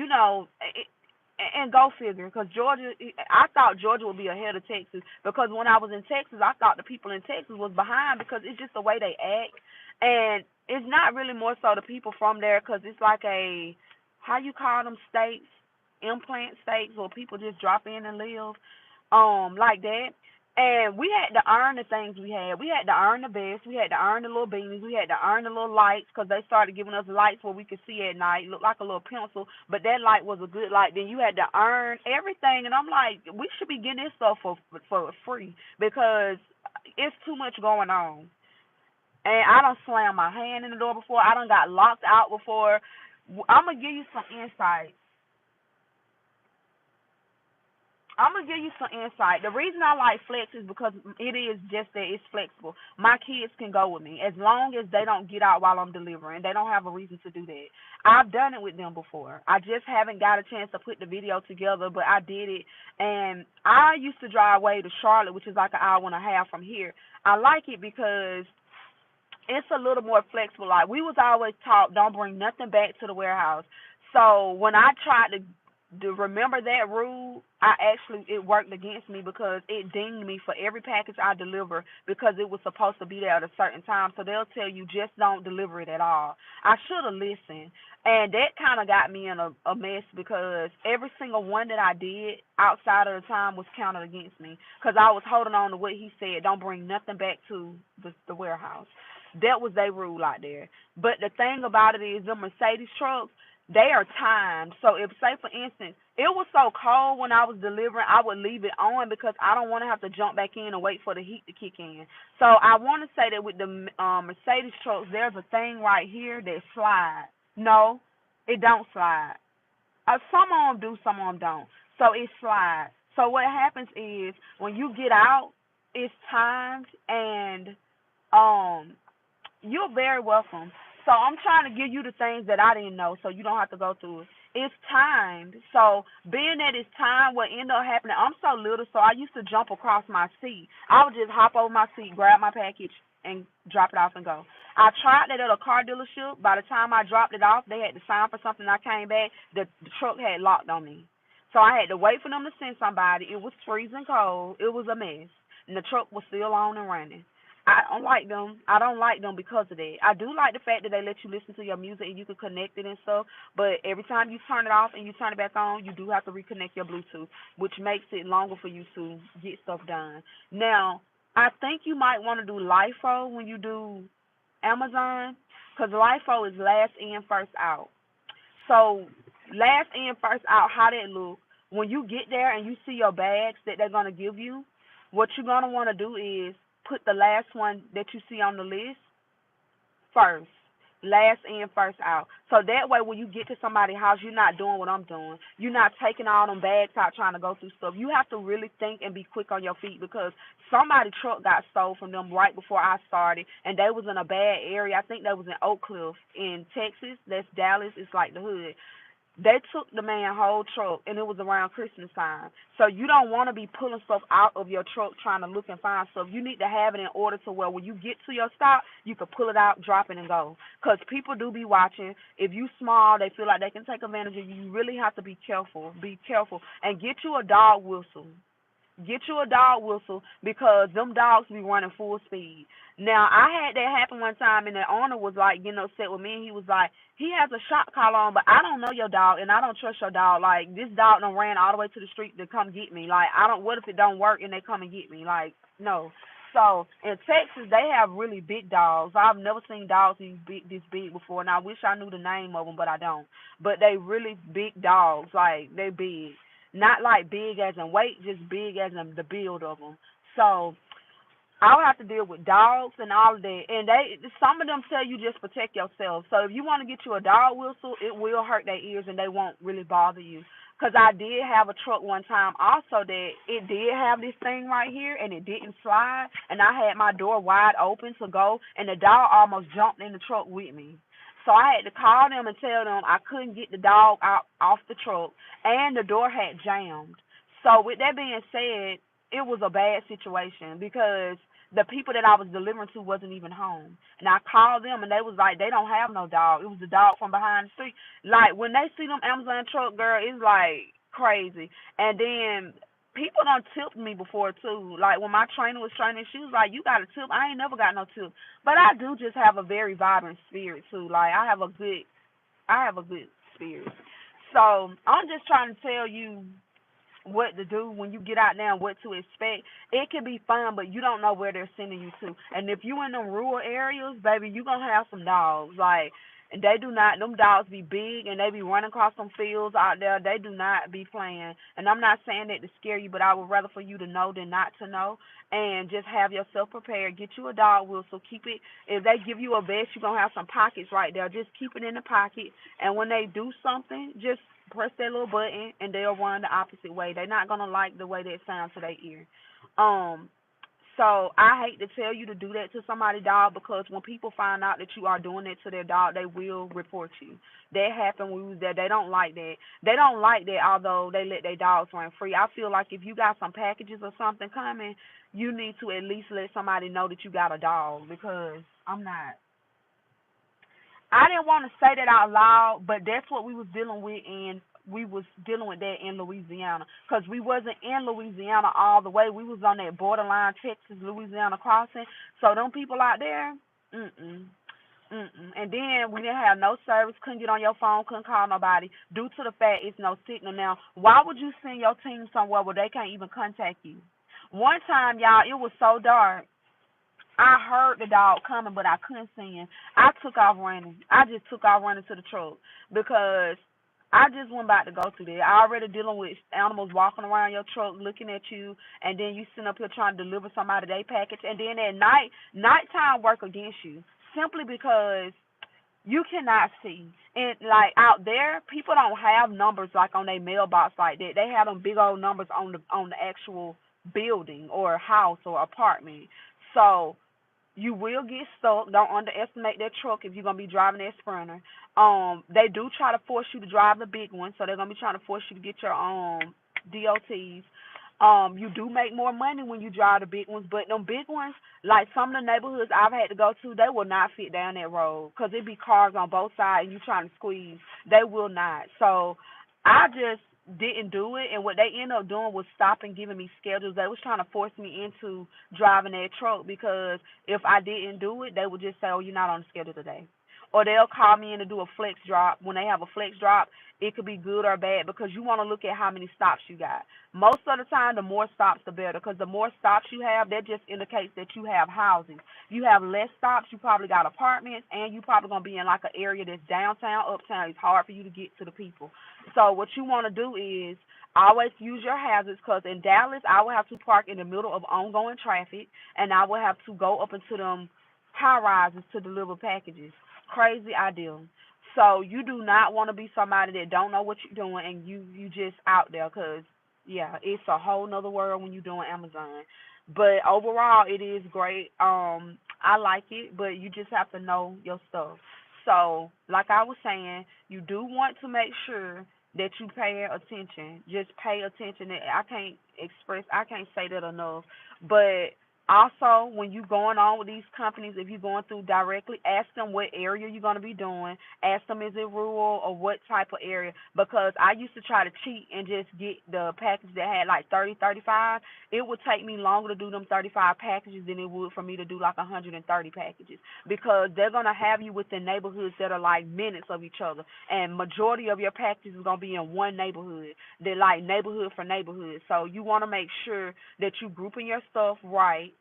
And go figure, because Georgia, I thought Georgia would be ahead of Texas because when I was in Texas, I thought the people in Texas was behind because it's just the way they act, and it's not really more so the people from there because it's like a how you call them states, implant states where people just drop in and live, like that. And we had to earn the things we had. We had to earn the vests. We had to earn the little beanies. We had to earn the little lights because they started giving us lights where we could see at night. Looked like a little pencil, but that light was a good light. Then you had to earn everything. And I'm like, we should be getting this stuff for free because it's too much going on. And I done slammed my hand in the door before. I done got locked out before. I'm going to give you some insight. I'm gonna give you some insight. The reason I like flex is because it is just that it's flexible. My kids can go with me as long as they don't get out while I'm delivering. They don't have a reason to do that. I've done it with them before. I just haven't got a chance to put the video together, but I did it. And I used to drive away to Charlotte, which is like an hour and a half from here. I like it because it's a little more flexible. Like we was always taught, don't bring nothing back to the warehouse. So when I tried to remember that rule, it worked against me because it dinged me for every package I deliver because it was supposed to be there at a certain time. So they'll tell you just don't deliver it at all. I should have listened, and that kind of got me in a mess because every single one that I did outside of the time was counted against me because I was holding on to what he said. Don't bring nothing back to the warehouse. That was their rule out there. But the thing about it is, the Mercedes trucks, they are timed. So if, say, for instance, it was so cold when I was delivering, I would leave it on because I don't want to have to jump back in and wait for the heat to kick in. So I want to say that with the Mercedes trucks, there's a thing right here that slides. No, it don't slide. Some of them do, some of them don't. So it slides. So what happens is when you get out, it's timed and um you're very welcome. So I'm trying to give you the things that I didn't know so you don't have to go through it. It's timed. So being that it's timed, what ended up happening, I'm so little, so I used to jump across my seat. I would just hop over my seat, grab my package, and drop it off and go. I tried that at a car dealership. By the time I dropped it off, they had to sign for something. I came back, the truck had locked on me. So I had to wait for them to send somebody. It was freezing cold. It was a mess. And the truck was still on and running. I don't like them. I don't like them because of that. I do like the fact that they let you listen to your music and you can connect it and stuff. But every time you turn it off and you turn it back on, you do have to reconnect your Bluetooth, which makes it longer for you to get stuff done. Now, I think you might want to do LIFO when you do Amazon, because LIFO is last in, first out. So last in, first out, how that look, when you get there and you see your bags that they're gonna give you, what you're gonna wanna do is put the last one that you see on the list first. Last in, first out. So that way when you get to somebody's house, you're not doing what I'm doing. You're not taking all them bags out trying to go through stuff. You have to really think and be quick on your feet because somebody's truck got stole from them right before I started and they was in a bad area. I think they was in Oak Cliff in Texas. That's Dallas. It's like the hood. They took the man whole truck, and it was around Christmas time. So you don't want to be pulling stuff out of your truck trying to look and find stuff. You need to have it in order to where when you get to your stop, you can pull it out, drop it, and go. Because people do be watching. If you small, they feel like they can take advantage of you. You really have to be careful. Be careful. And get you a dog whistle. Get you a dog whistle because them dogs be running full speed. Now, I had that happen one time, and the owner was like getting upset with me, and he was like, he has a shot collar on, but I don't know your dog, and I don't trust your dog. Like, this dog done ran all the way to the street to come get me. Like, I don't, what if it don't work and they come and get me? Like, no. So, in Texas, they have really big dogs. I've never seen dogs this big before, and I wish I knew the name of them, but I don't. But they really big dogs. Like, they big. Not like big as in weight, just big as in the build of them. So I'll have to deal with dogs and all of that. And some of them tell you just protect yourself. So if you want to get you a dog whistle, it will hurt their ears and they won't really bother you. Because I did have a truck one time also that it did have this thing right here and it didn't slide. And I had my door wide open to go and the dog almost jumped in the truck with me. So I had to call them and tell them I couldn't get the dog out off the truck and the door had jammed. So with that being said, it was a bad situation because the people that I was delivering to wasn't even home. And I called them and they was like, they don't have no dog. It was the dog from behind the street. Like when they see them Amazon truck, girl, it's like crazy. And then people done tipped me before too. Like when my trainer was training, she was like, "You got a tip?" I ain't never got no tip, but I do just have a very vibrant spirit too. Like I have a good spirit. So I'm just trying to tell you what to do when you get out there and what to expect. It can be fun, but you don't know where they're sending you to. And if you in them rural areas, baby, you gonna have some dogs. Like, and they do not, them dogs be big and they be running across some fields out there. They do not be playing. And I'm not saying that to scare you, but I would rather for you to know than not to know. And just have yourself prepared. Get you a dog whistle. Keep it. If they give you a vest, you're gonna have some pockets right there. Just keep it in the pocket. And when they do something, just press that little button and they'll run the opposite way. They're not gonna like the way that sounds to their ear. Um, so I hate to tell you to do that to somebody's dog because when people find out that you are doing it to their dog, they will report you. That happened when we was there. They don't like that. They don't like that although they let their dogs run free. I feel like if you got some packages or something coming, you need to at least let somebody know that you got a dog because I'm not I didn't want to say that out loud, but that's what we was dealing with, and we was dealing with that in Louisiana, cause we wasn't in Louisiana all the way. We was on that borderline Texas Louisiana crossing. So them people out there, mm-mm. Mm-mm. And then we didn't have no service, couldn't get on your phone, couldn't call nobody due to the fact it's no signal. Now, why would you send your team somewhere where they can't even contact you? One time, y'all, it was so dark. I heard the dog coming, but I couldn't see him. I took off running. I just took off running to the truck because I just went about to go through there. I already dealing with animals walking around your truck looking at you, and then you sitting up here trying to deliver somebody their package, and then at night, nighttime work against you simply because you cannot see. And like out there, people don't have numbers like on their mailbox like that. They have them big old numbers on the actual building or house or apartment. So you will get stuck. Don't underestimate that truck if you're gonna be driving that Sprinter. They do try to force you to drive the big one, so they're gonna be trying to force you to get your DOTs. You do make more money when you drive the big ones, but them big ones, like some of the neighborhoods I've had to go to, they will not fit down that road because it be cars on both sides and you trying to squeeze. They will not. So I just didn't do it, and what they ended up doing was stopping giving me schedules. They was trying to force me into driving that truck because if I didn't do it, they would just say, "Oh, you're not on the schedule today." Or they'll call me in to do a flex drop. When they have a flex drop, it could be good or bad because you want to look at how many stops you got. Most of the time, the more stops, the better because the more stops you have, that just indicates that you have housing. You have less stops, you probably got apartments, and you probably going to be in like an area that's downtown, uptown. It's hard for you to get to the people. So what you want to do is always use your hazards because in Dallas, I will have to park in the middle of ongoing traffic, and I will have to go up into them high rises to deliver packages. Crazy idea. So you do not want to be somebody that don't know what you're doing and you just out there because yeah, it's a whole nother world when you're doing Amazon. But overall, it is great. I like it, but you just have to know your stuff. So, like I was saying, you do want to make sure that you pay attention. Just pay attention. I can't say that enough. But also, when you going on with these companies, if you're going through directly, ask them what area you're going to be doing. Ask them is it rural or what type of area. Because I used to try to cheat and just get the package that had like 30, 35. It would take me longer to do them 35 packages than it would for me to do like 130 packages. Because they're going to have you within neighborhoods that are like minutes of each other. And majority of your packages is going to be in one neighborhood. They're like neighborhood for neighborhood. So you want to make sure that you grouping your stuff right.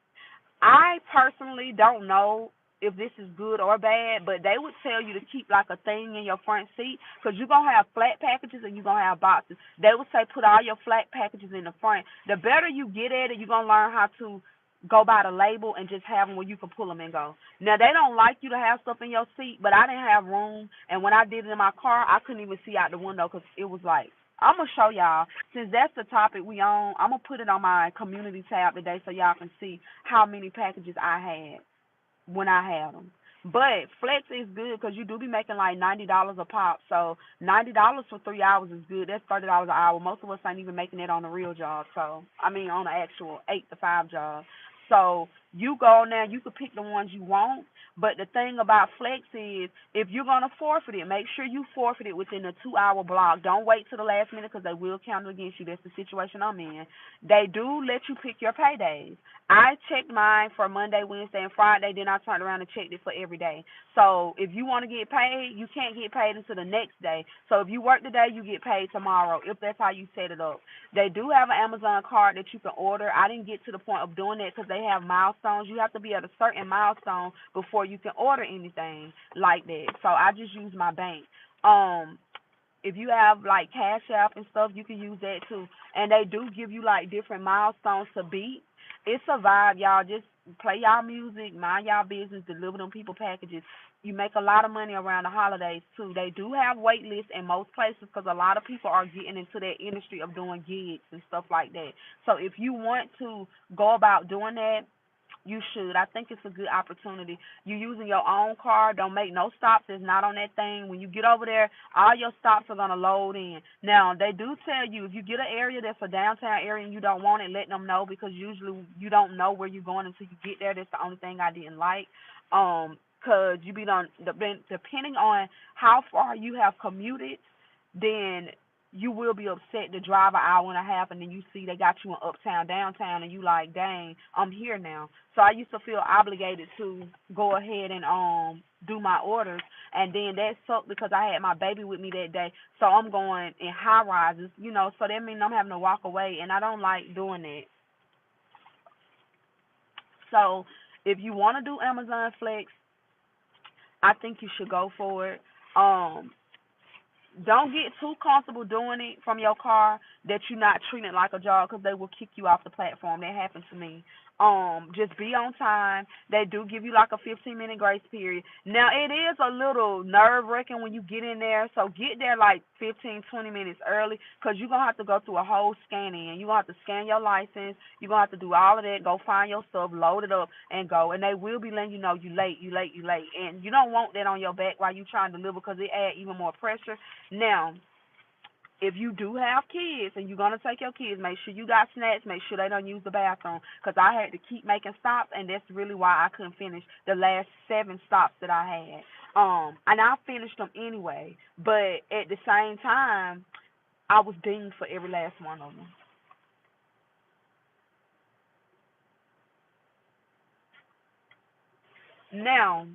I personally don't know if this is good or bad, but they would tell you to keep like a thing in your front seat because you're going to have flat packages and you're going to have boxes. They would say put all your flat packages in the front. The better you get at it, you're going to learn how to go by the label and just have them where you can pull them and go. Now, they don't like you to have stuff in your seat, but I didn't have room, and when I did it in my car, I couldn't even see out the window because it was like, I'm going to show y'all. Since that's the topic we on, I'm going to put it on my community tab today so y'all can see how many packages I had when I had them. But flex is good because you do be making like $90 a pop. So $90 for 3 hours is good. That's $30 an hour. Most of us ain't even making it on a real job. So I mean on the actual 8 to 5 job. So you go now, you can pick the ones you want. But the thing about flex is, if you're gonna forfeit it, make sure you forfeit it within a 2 hour block. Don't wait till the last minute because they will count it against you. That's the situation I'm in. They do let you pick your paydays. I checked mine for Monday, Wednesday, and Friday. Then I turned around and checked it for every day. So if you want to get paid, you can't get paid until the next day. So if you work today, you get paid tomorrow. If that's how you set it up, they do have an Amazon card that you can order. I didn't get to the point of doing that because they have milestones. You have to be at a certain milestone before you can order anything like that. So I just use my bank. Um, if you have like Cash App and stuff, you can use that too. And they do give you like different milestones to beat. It's a vibe, y'all. Just play y'all music, mind y'all business, deliver them people packages. You make a lot of money around the holidays too. They do have wait lists in most places because a lot of people are getting into that industry of doing gigs and stuff like that. So if you want to go about doing that, you should. I think it's a good opportunity. You using your own car. Don't make no stops. It's not on that thing. When you get over there, all your stops are gonna load in. Now they do tell you if you get an area that's a downtown area and you don't want it, let them know because usually you don't know where you're going until you get there. That's the only thing I didn't like. Cause you be done depending on how far you have commuted, then you will be upset to drive an hour and a half and then you see they got you in uptown, downtown and you like, dang, I'm here now. So I used to feel obligated to go ahead and do my orders and then that sucked because I had my baby with me that day. So I'm going in high rises, so that means I'm having to walk away and I don't like doing that. So if you want to do Amazon Flex, I think you should go for it. Um don't get too comfortable doing it from your car that you're not treating it like a job because they will kick you off the platform. That happened to me. Just be on time. They do give you like a 15-minute grace period. Now it is a little nerve wracking when you get in there, so get there like 15, 20 minutes early because you're gonna have to go through a whole scanning. You're gonna have to scan your license. You're gonna have to do all of that. Go find your stuff, load it up, and go. And they will be letting you know you late, you late, you late, and you don't want that on your back while you trying to deliver because it add even more pressure. Now, if you do have kids and you're gonna take your kids, make sure you got snacks. Make sure they don't use the bathroom, cause I had to keep making stops, and that's really why I couldn't finish the last 7 stops that I had. And I finished them anyway, but at the same time, I was dinged for every last one of them. Now,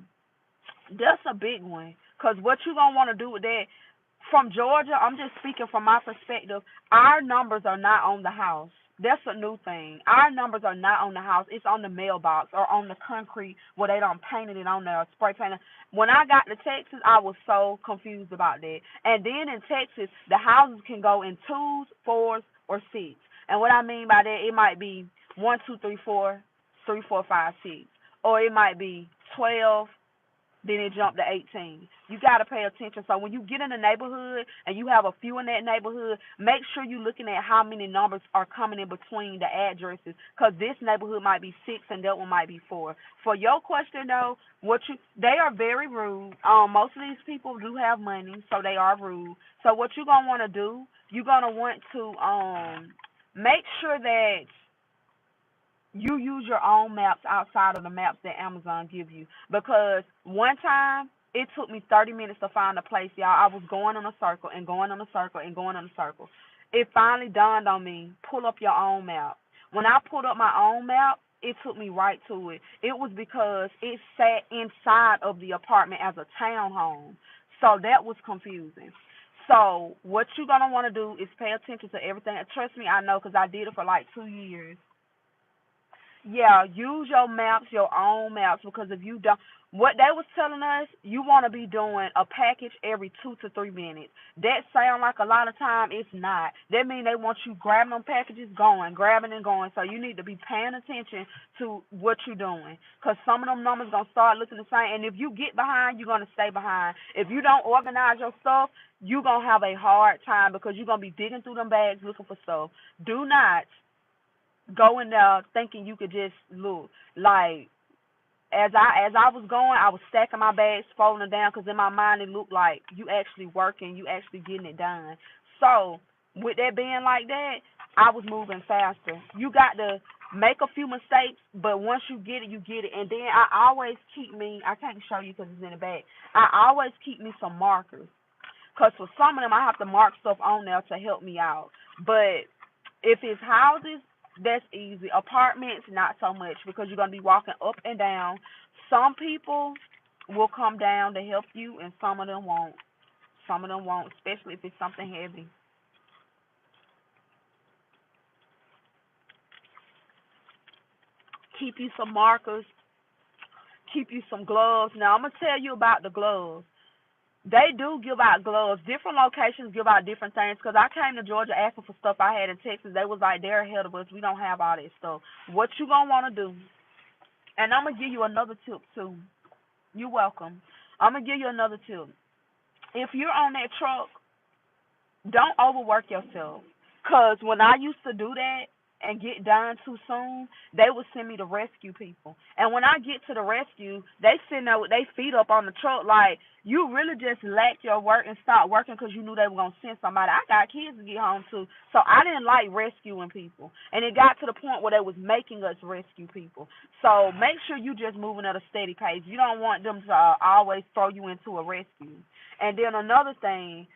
that's a big one. Cause what you gonna want to do with that? From Georgia, I'm just speaking from my perspective. Our numbers are not on the house. That's a new thing. Our numbers are not on the house. It's on the mailbox or on the concrete where they don't painted it on there or spray painted. When I got to Texas, I was so confused about that. And then in Texas, the houses can go in twos, fours, or six. And what I mean by that, it might be one, two, three, four, three, four, five, six, or it might be 12, then it jumped to 18. You got to pay attention. So when you get in a neighborhood and you have a few in that neighborhood, make sure you're looking at how many numbers are coming in between the addresses, because this neighborhood might be 6 and that one might be 4. For your question though, they are very rude. Most of these people do have money, so they are rude. So what you're gonna want to do, you're gonna want to make sure that you use your own maps outside of the maps that Amazon give you. Because one time it took me 30 minutes to find a place, y'all. I was going in a circle and going in a circle and going in a circle. It finally dawned on me, pull up your own map. When I pulled up my own map, it took me right to it. It was because it sat inside of the apartment as a townhome. So that was confusing. So what you're going to want to do is pay attention to everything. Trust me, I know because I did it for like 2 years. Yeah, use your maps, your own maps, because if you don't, what they was telling us, you want to be doing a package every 2 to 3 minutes. That sound like a lot of time. It's not. That means they want you grabbing them packages, going, grabbing and going. So you need to be paying attention to what you're doing, because some of them numbers gonna start looking the same. And if you get behind, you're gonna stay behind. If you don't organize your stuff, you're gonna have a hard time because you're gonna be digging through them bags looking for stuff. Do not go in there thinking you could just look like as I was going, I was stacking my bags, folding them down, because in my mind it looked like you actually working, you actually getting it done. So with that being like that, I was moving faster. You got to make a few mistakes, but once you get it, you get it. And then I always keep me. I can't show you because it's in the back. I always keep me some markers, because for some of them I have to mark stuff on there to help me out. But if it's houses, that's easy. Apartments, not so much, because you're gonna be walking up and down. Some people will come down to help you, and some of them won't. Some of them won't, especially if it's something heavy. Keep you some markers. Keep you some gloves. Now I'm gonna tell you about the gloves. They do give out gloves. Different locations give out different things. Cause I came to Georgia asking for stuff I had in Texas. They was like, they're ahead of us. We don't have all that stuff. What you gonna wanna do? And I'm gonna give you another tip too. You're welcome. I'm gonna give you another tip. If you're on that truck, don't overwork yourself. Cause when I used to do that and get done too soon, they would send me to rescue people. And when I get to the rescue, they sitting there with their feet up on the truck like, you really just lacked your work and stopped working because you knew they were gonna send somebody. I got kids to get home to, so I didn't like rescuing people. And it got to the point where they was making us rescue people. So make sure you just moving at a steady pace. You don't want them to always throw you into a rescue. And then another thing,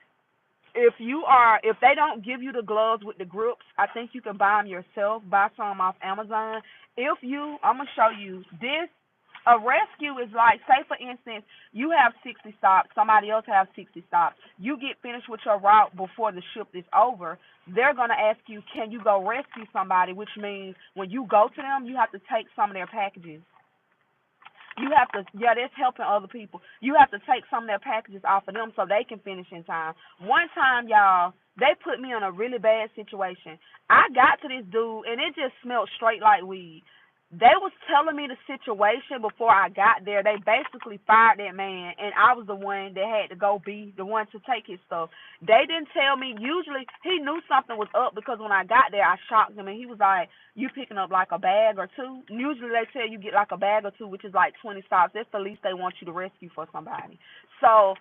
if they don't give you the gloves with the grips, I think you can buy them yourself. Buy some off Amazon. I'm gonna show you this. A rescue is like, say for instance, you have 60 stops, somebody else has 60 stops. You get finished with your route before the shift is over. They're gonna ask you, can you go rescue somebody? Which means when you go to them, you have to take some of their packages. You have to, yeah, that's helping other people. You have to take some of their packages off of them so they can finish in time. One time, y'all, they put me in a really bad situation. I got to this dude, and it just smelled straight like weed. They was telling me the situation before I got there. They basically fired that man, and I was the one that had to go be the one to take his stuff. They didn't tell me. Usually, he knew something was up because when I got there, I shocked him, and he was like, you picking up like a bag or two? Usually, they tell you get like a bag or two, which is like 20 stops. That's the least they want you to rescue for somebody. So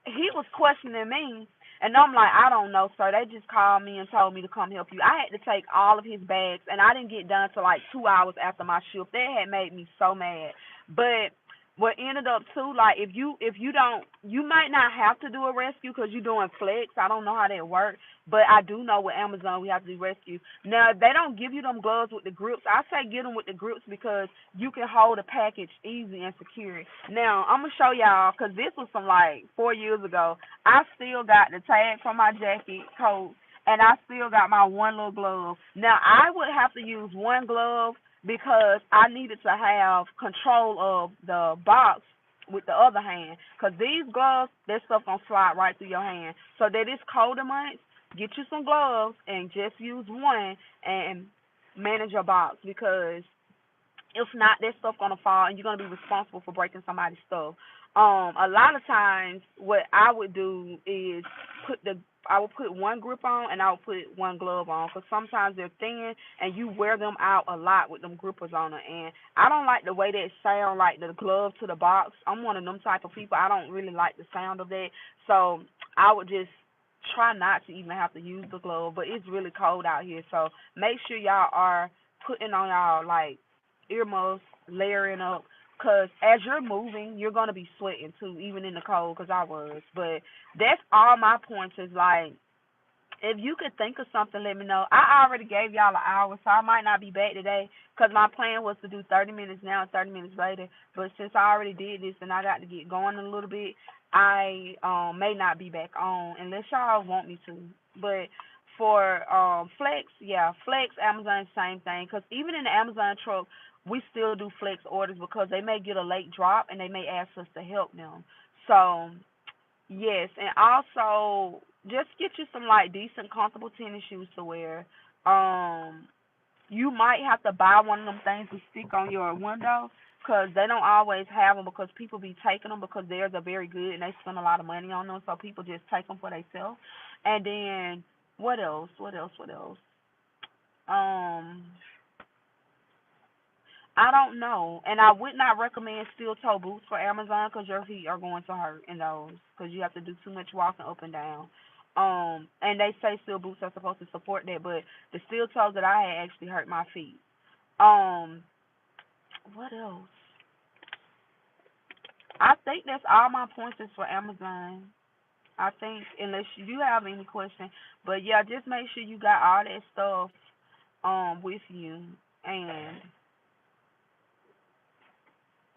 he was questioning me, and I'm like, I don't know, sir. They just called me and told me to come help you. I had to take all of his bags, and I didn't get done till like 2 hours after my shift. That had made me so mad. But what ended up too, like if you don't, you might not have to do a rescue because you're doing flex. I don't know how that works, but I do know with Amazon we have to do rescue. Now if they don't give you them gloves with the grips, I say get them with the grips because you can hold a package easy and secure. Now I'm gonna show y'all because this was from like 4 years ago. I still got the tag from my jacket coat, and I still got my one little glove. Now I would have to use one glove because I needed to have control of the box with the other hand. Cause these gloves, that stuff gonna slide right through your hand. So that it's colder months, get you some gloves and just use one and manage your box because if not, that stuff gonna fall, and you're gonna be responsible for breaking somebody's stuff. A lot of times, what I would do is put the I would put one grip on and I would put one glove on because sometimes they're thin and you wear them out a lot with them grippers on it. And I don't like the way that sound, like the glove to the box. I'm one of them type of people. I don't really like the sound of that, so I would just try not to even have to use the glove. But it's really cold out here, so make sure y'all are putting on y'all like earmuffs, layering up, cause as you're moving, you're gonna be sweating too, even in the cold. Cause I was, but that's all my points. Is like, if you could think of something, let me know. I already gave y'all an hour, so I might not be back today. Cause my plan was to do 30 minutes now and 30 minutes later. But since I already did this and I got to get going a little bit, I may not be back on unless y'all want me to. But for Flex, yeah, Flex, Amazon, same thing. Cause even in the Amazon truck, we still do Flex orders because they may get a late drop and they may ask us to help them. So yes, and also just get you some like decent, comfortable tennis shoes to wear. Um, you might have to buy one of them things to stick on your window because they don't always have them because people be taking them because theirs are very good and they spend a lot of money on them, so people just take them for themselves. And then what else? What else? What else? Um, I don't know, and I would not recommend steel toe boots for Amazon because your feet are going to hurt in those because you have to do too much walking up and down. And they say steel boots are supposed to support that, but the steel toes that I had actually hurt my feet. Um, what else? I think that's all my points is for Amazon. I think unless you have any question, but yeah, just make sure you got all that stuff with you and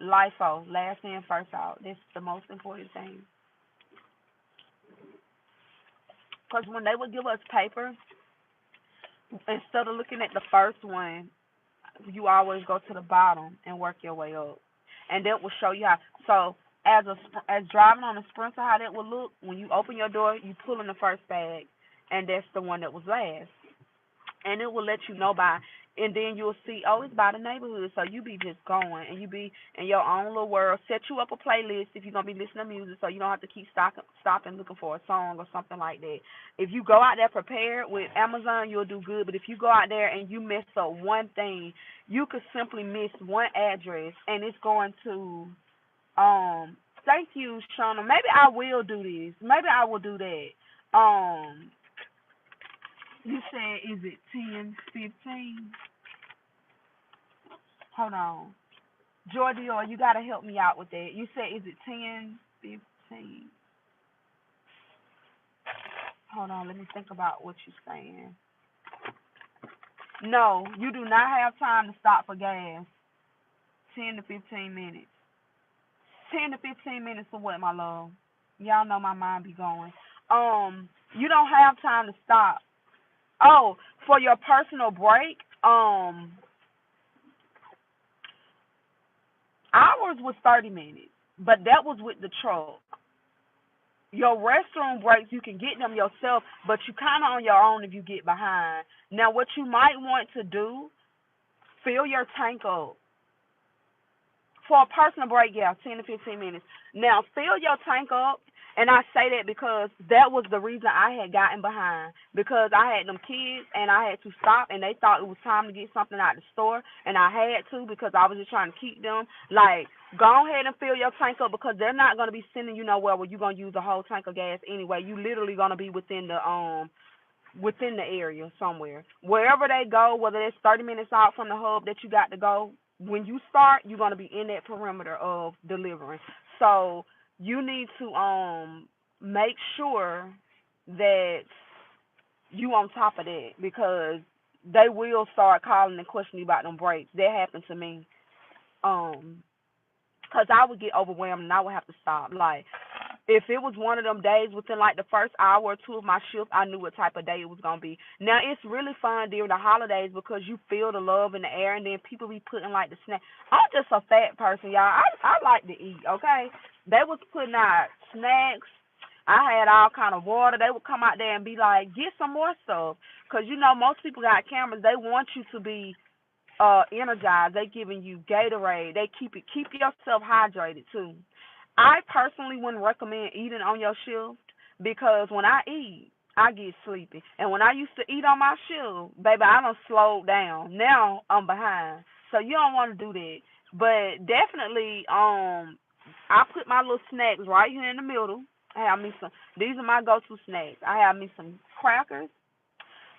LIFO, last in first out. That's the most important thing. Because when they would give us paper, instead of looking at the first one, you always go to the bottom and work your way up, and that will show you how. So as driving on a Sprinter, how that would look when you open your door, you pull in the first bag, and that's the one that was last. And it will let you know by, and then you'll see, oh, it's by the neighborhood. So you be just going, and you be in your own little world. Set you up a playlist if you're gonna be listening to music, so you don't have to keep stopping looking for a song or something like that. If you go out there prepared with Amazon, you'll do good. But if you go out there and you mess up one thing, you could simply miss one address, and it's going to Thank you, Shauna. Maybe I will do this. Maybe I will do that. You said, is it 10:15? Hold on. Jordy, or you got to help me out with that. You said, is it 10:15? Hold on, let me think about what you're saying. No, you do not have time to stop for gas. 10 to 15 minutes. 10 to 15 minutes for what, my love? Y'all know my mind be going. You don't have time to stop. Oh, for your personal break, ours was 30 minutes, but that was with the truck. Your restroom breaks, you can get them yourself, but you kind of on your own if you get behind. Now, what you might want to do, fill your tank up. For a personal break, yeah, 10 to 15 minutes. Now, fill your tank up, and I say that because that was the reason I had gotten behind. Because I had them kids, and I had to stop, and they thought it was time to get something out of the store, and I had to because I was just trying to keep them. Like, go ahead and fill your tank up because they're not going to be sending you nowhere where you're going to use a whole tank of gas anyway. You literally going to be within the area somewhere. Wherever they go, whether it's 30 minutes out from the hub that you got to go, when you start, you're going to be in that perimeter of delivering. So you need to make sure that you on top of that because they will start calling and questioning you about them breaks. That happened to me. Um, Cause I would get overwhelmed and I would have to stop. Like, if it was one of them days within like the first hour or two of my shift, I knew what type of day it was gonna be. Now it's really fun during the holidays because you feel the love in the air, and then people be putting like the snack. I'm just a fat person, y'all. I like to eat. Okay, they was putting out snacks. I had all kind of water. They would come out there and be like, get some more stuff, cause you know most people got cameras. They want you to be energized. They giving you Gatorade. They keep yourself hydrated too. I personally wouldn't recommend eating on your shift because when I eat, I get sleepy. And when I used to eat on my shift, baby, I done slowed down. Now I'm behind. So you don't want to do that. But definitely, I put my little snacks right here in the middle. I have me some. These are my go-to snacks. I have me some crackers,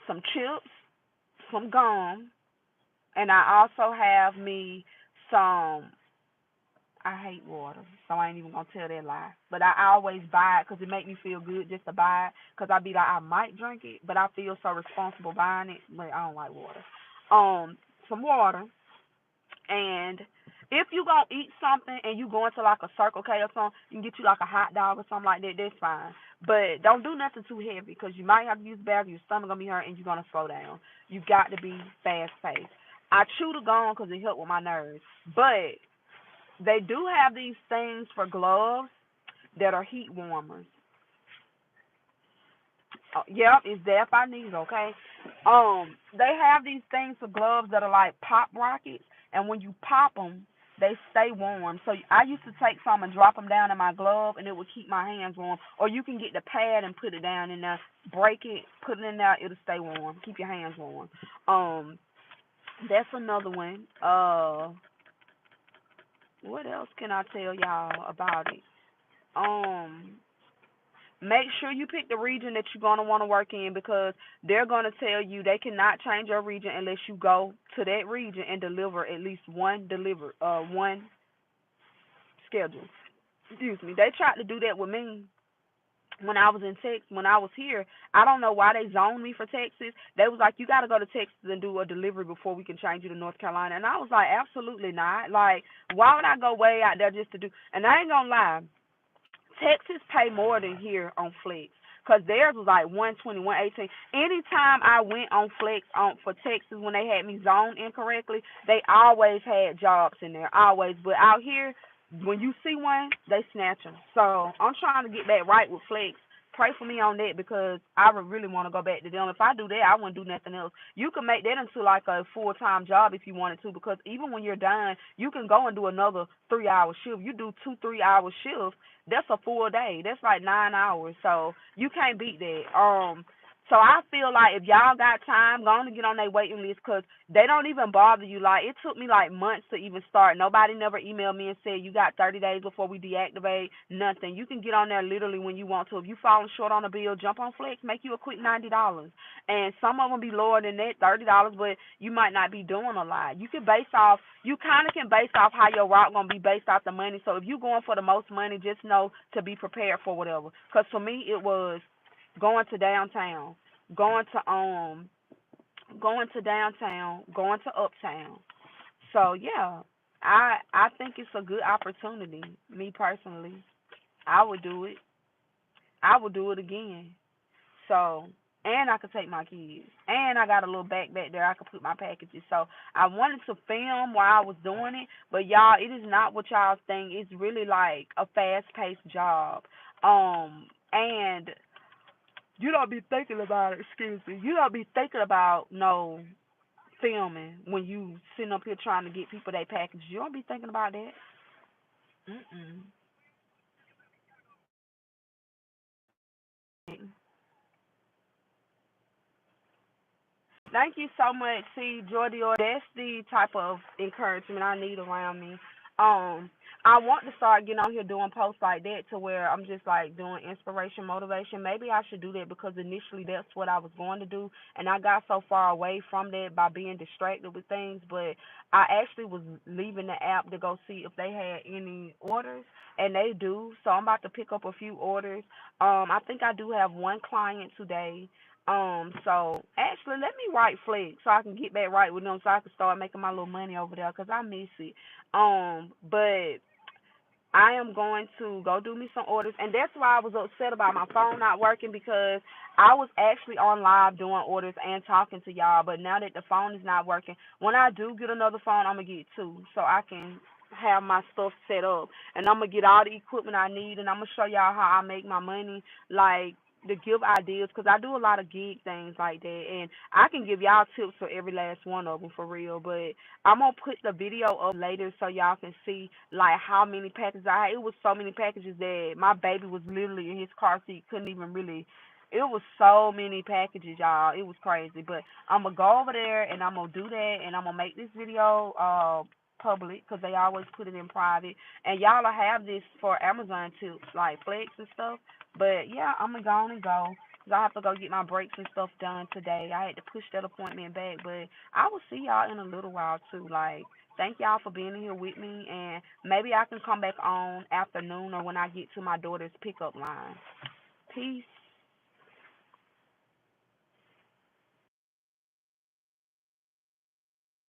some chips, some gum, and I also have me some. I hate water, so I ain't even gonna tell that lie. But I always buy it because it make me feel good just to buy it. Cause I be like I might drink it, but I feel so responsible buying it. But I don't like water. Some water, and if you gonna eat something and you going to like a Circle K or something, you can get you like a hot dog or something like that. That's fine. But don't do nothing too heavy because you might have to use the bathroom. Your stomach gonna be hurt and you're gonna slow down. You got to be fast paced. I chew the gum because it help with my nerves, but they do have these things for gloves that are heat warmers. Yep, it's there if I need it, okay? They have these things for gloves that are like pop rockets, and when you pop them, they stay warm. So I used to take some and drop them down in my glove, and it would keep my hands warm. Or you can get the pad and put it down in there, break it, put it in there, it'll stay warm, keep your hands warm. That's another one. What else can I tell y'all about it? Um, Make sure you pick the region that you're gonna want to work in because they're gonna tell you they cannot change your region unless you go to that region and deliver at least one schedule. Excuse me. They tried to do that with me when I was in Texas, when I was here. I don't know why they zoned me for Texas. They was like, you got to go to Texas and do a delivery before we can change you to North Carolina. And I was like, absolutely not. Like, why would I go way out there just to do? And I ain't gonna lie, Texas pay more than here on Flex. Cause theirs was like 120, 118. Anytime I went on Flex on for Texas when they had me zoned incorrectly, they always had jobs in there, always. But out here, when you see one, they snatch them. So I'm trying to get back right with Flex. Pray for me on that because I would really want to go back to them. If I do that, I wouldn't do nothing else. You can make that into like a full time job if you wanted to because even when you're done, you can go and do another 3 hour shift. You do two 3 hour shifts, that's a full day. That's like 9 hours. So you can't beat that. So I feel like if y'all got time, go on and get on their waiting list because they don't even bother you. Like it took me like months to even start. Nobody never emailed me and said you got 30 days before we deactivate. Nothing. You can get on there literally when you want to. If you falling short on a bill, jump on Flex, make you a quick $90. And some of them be lower than that, $30, but you might not be doing a lot. You can base off. You kind of can base off how your route gonna be based off the money. So if you going for the most money, just know to be prepared for whatever. Cause for me, it was going to downtown, going to going to downtown, going to uptown. So yeah, I think it's a good opportunity. Me personally, I would do it. I would do it again. So and I could take my kids. And I got a little back there I could put my packages. So I wanted to film while I was doing it, but y'all, it is not what y'all think. It's really like a fast paced job. And you don't be thinking about it, excuse me. You don't be thinking about no filming when you sitting up here trying to get people their packages. You don't be thinking about that. Mm-mm. Thank you so much. See, Jordy, that's the type of encouragement I need around me. Um, I want to start getting on here doing posts like that to where I'm just like doing inspiration, motivation. Maybe I should do that because initially that's what I was going to do, and I got so far away from that by being distracted with things. But I actually was leaving the app to go see if they had any orders, and they do. So I'm about to pick up a few orders. I think I do have one client today. So actually, let me write Flex so I can get back right with them, so I can start making my little money over there, cause I miss it. But I am going to go do me some orders, and that's why I was upset about my phone not working because I was actually on live doing orders and talking to y'all. But now that the phone is not working, when I do get another phone, I'm gonna get two so I can have my stuff set up, and I'm gonna get all the equipment I need, and I'm gonna show y'all how I make my money, like to give ideas, because I do a lot of gig things like that, and I can give y'all tips for every last one of them for real. But I'm gonna put the video up later so y'all can see like how many packages I had. It was so many packages that my baby was literally in his car seat, couldn't even really. It was so many packages, y'all. It was crazy. But I'm gonna go over there and I'm gonna do that, and I'm gonna make this video public because they always put it in private. And y'all will have this for Amazon tips like Flex and stuff. But yeah, I'm gonna go on and go. 'Cause I have to go get my breaks and stuff done today. I had to push that appointment back, but I will see y'all in a little while too. Like, thank y'all for being here with me, and maybe I can come back on afternoon or when I get to my daughter's pickup line. Peace.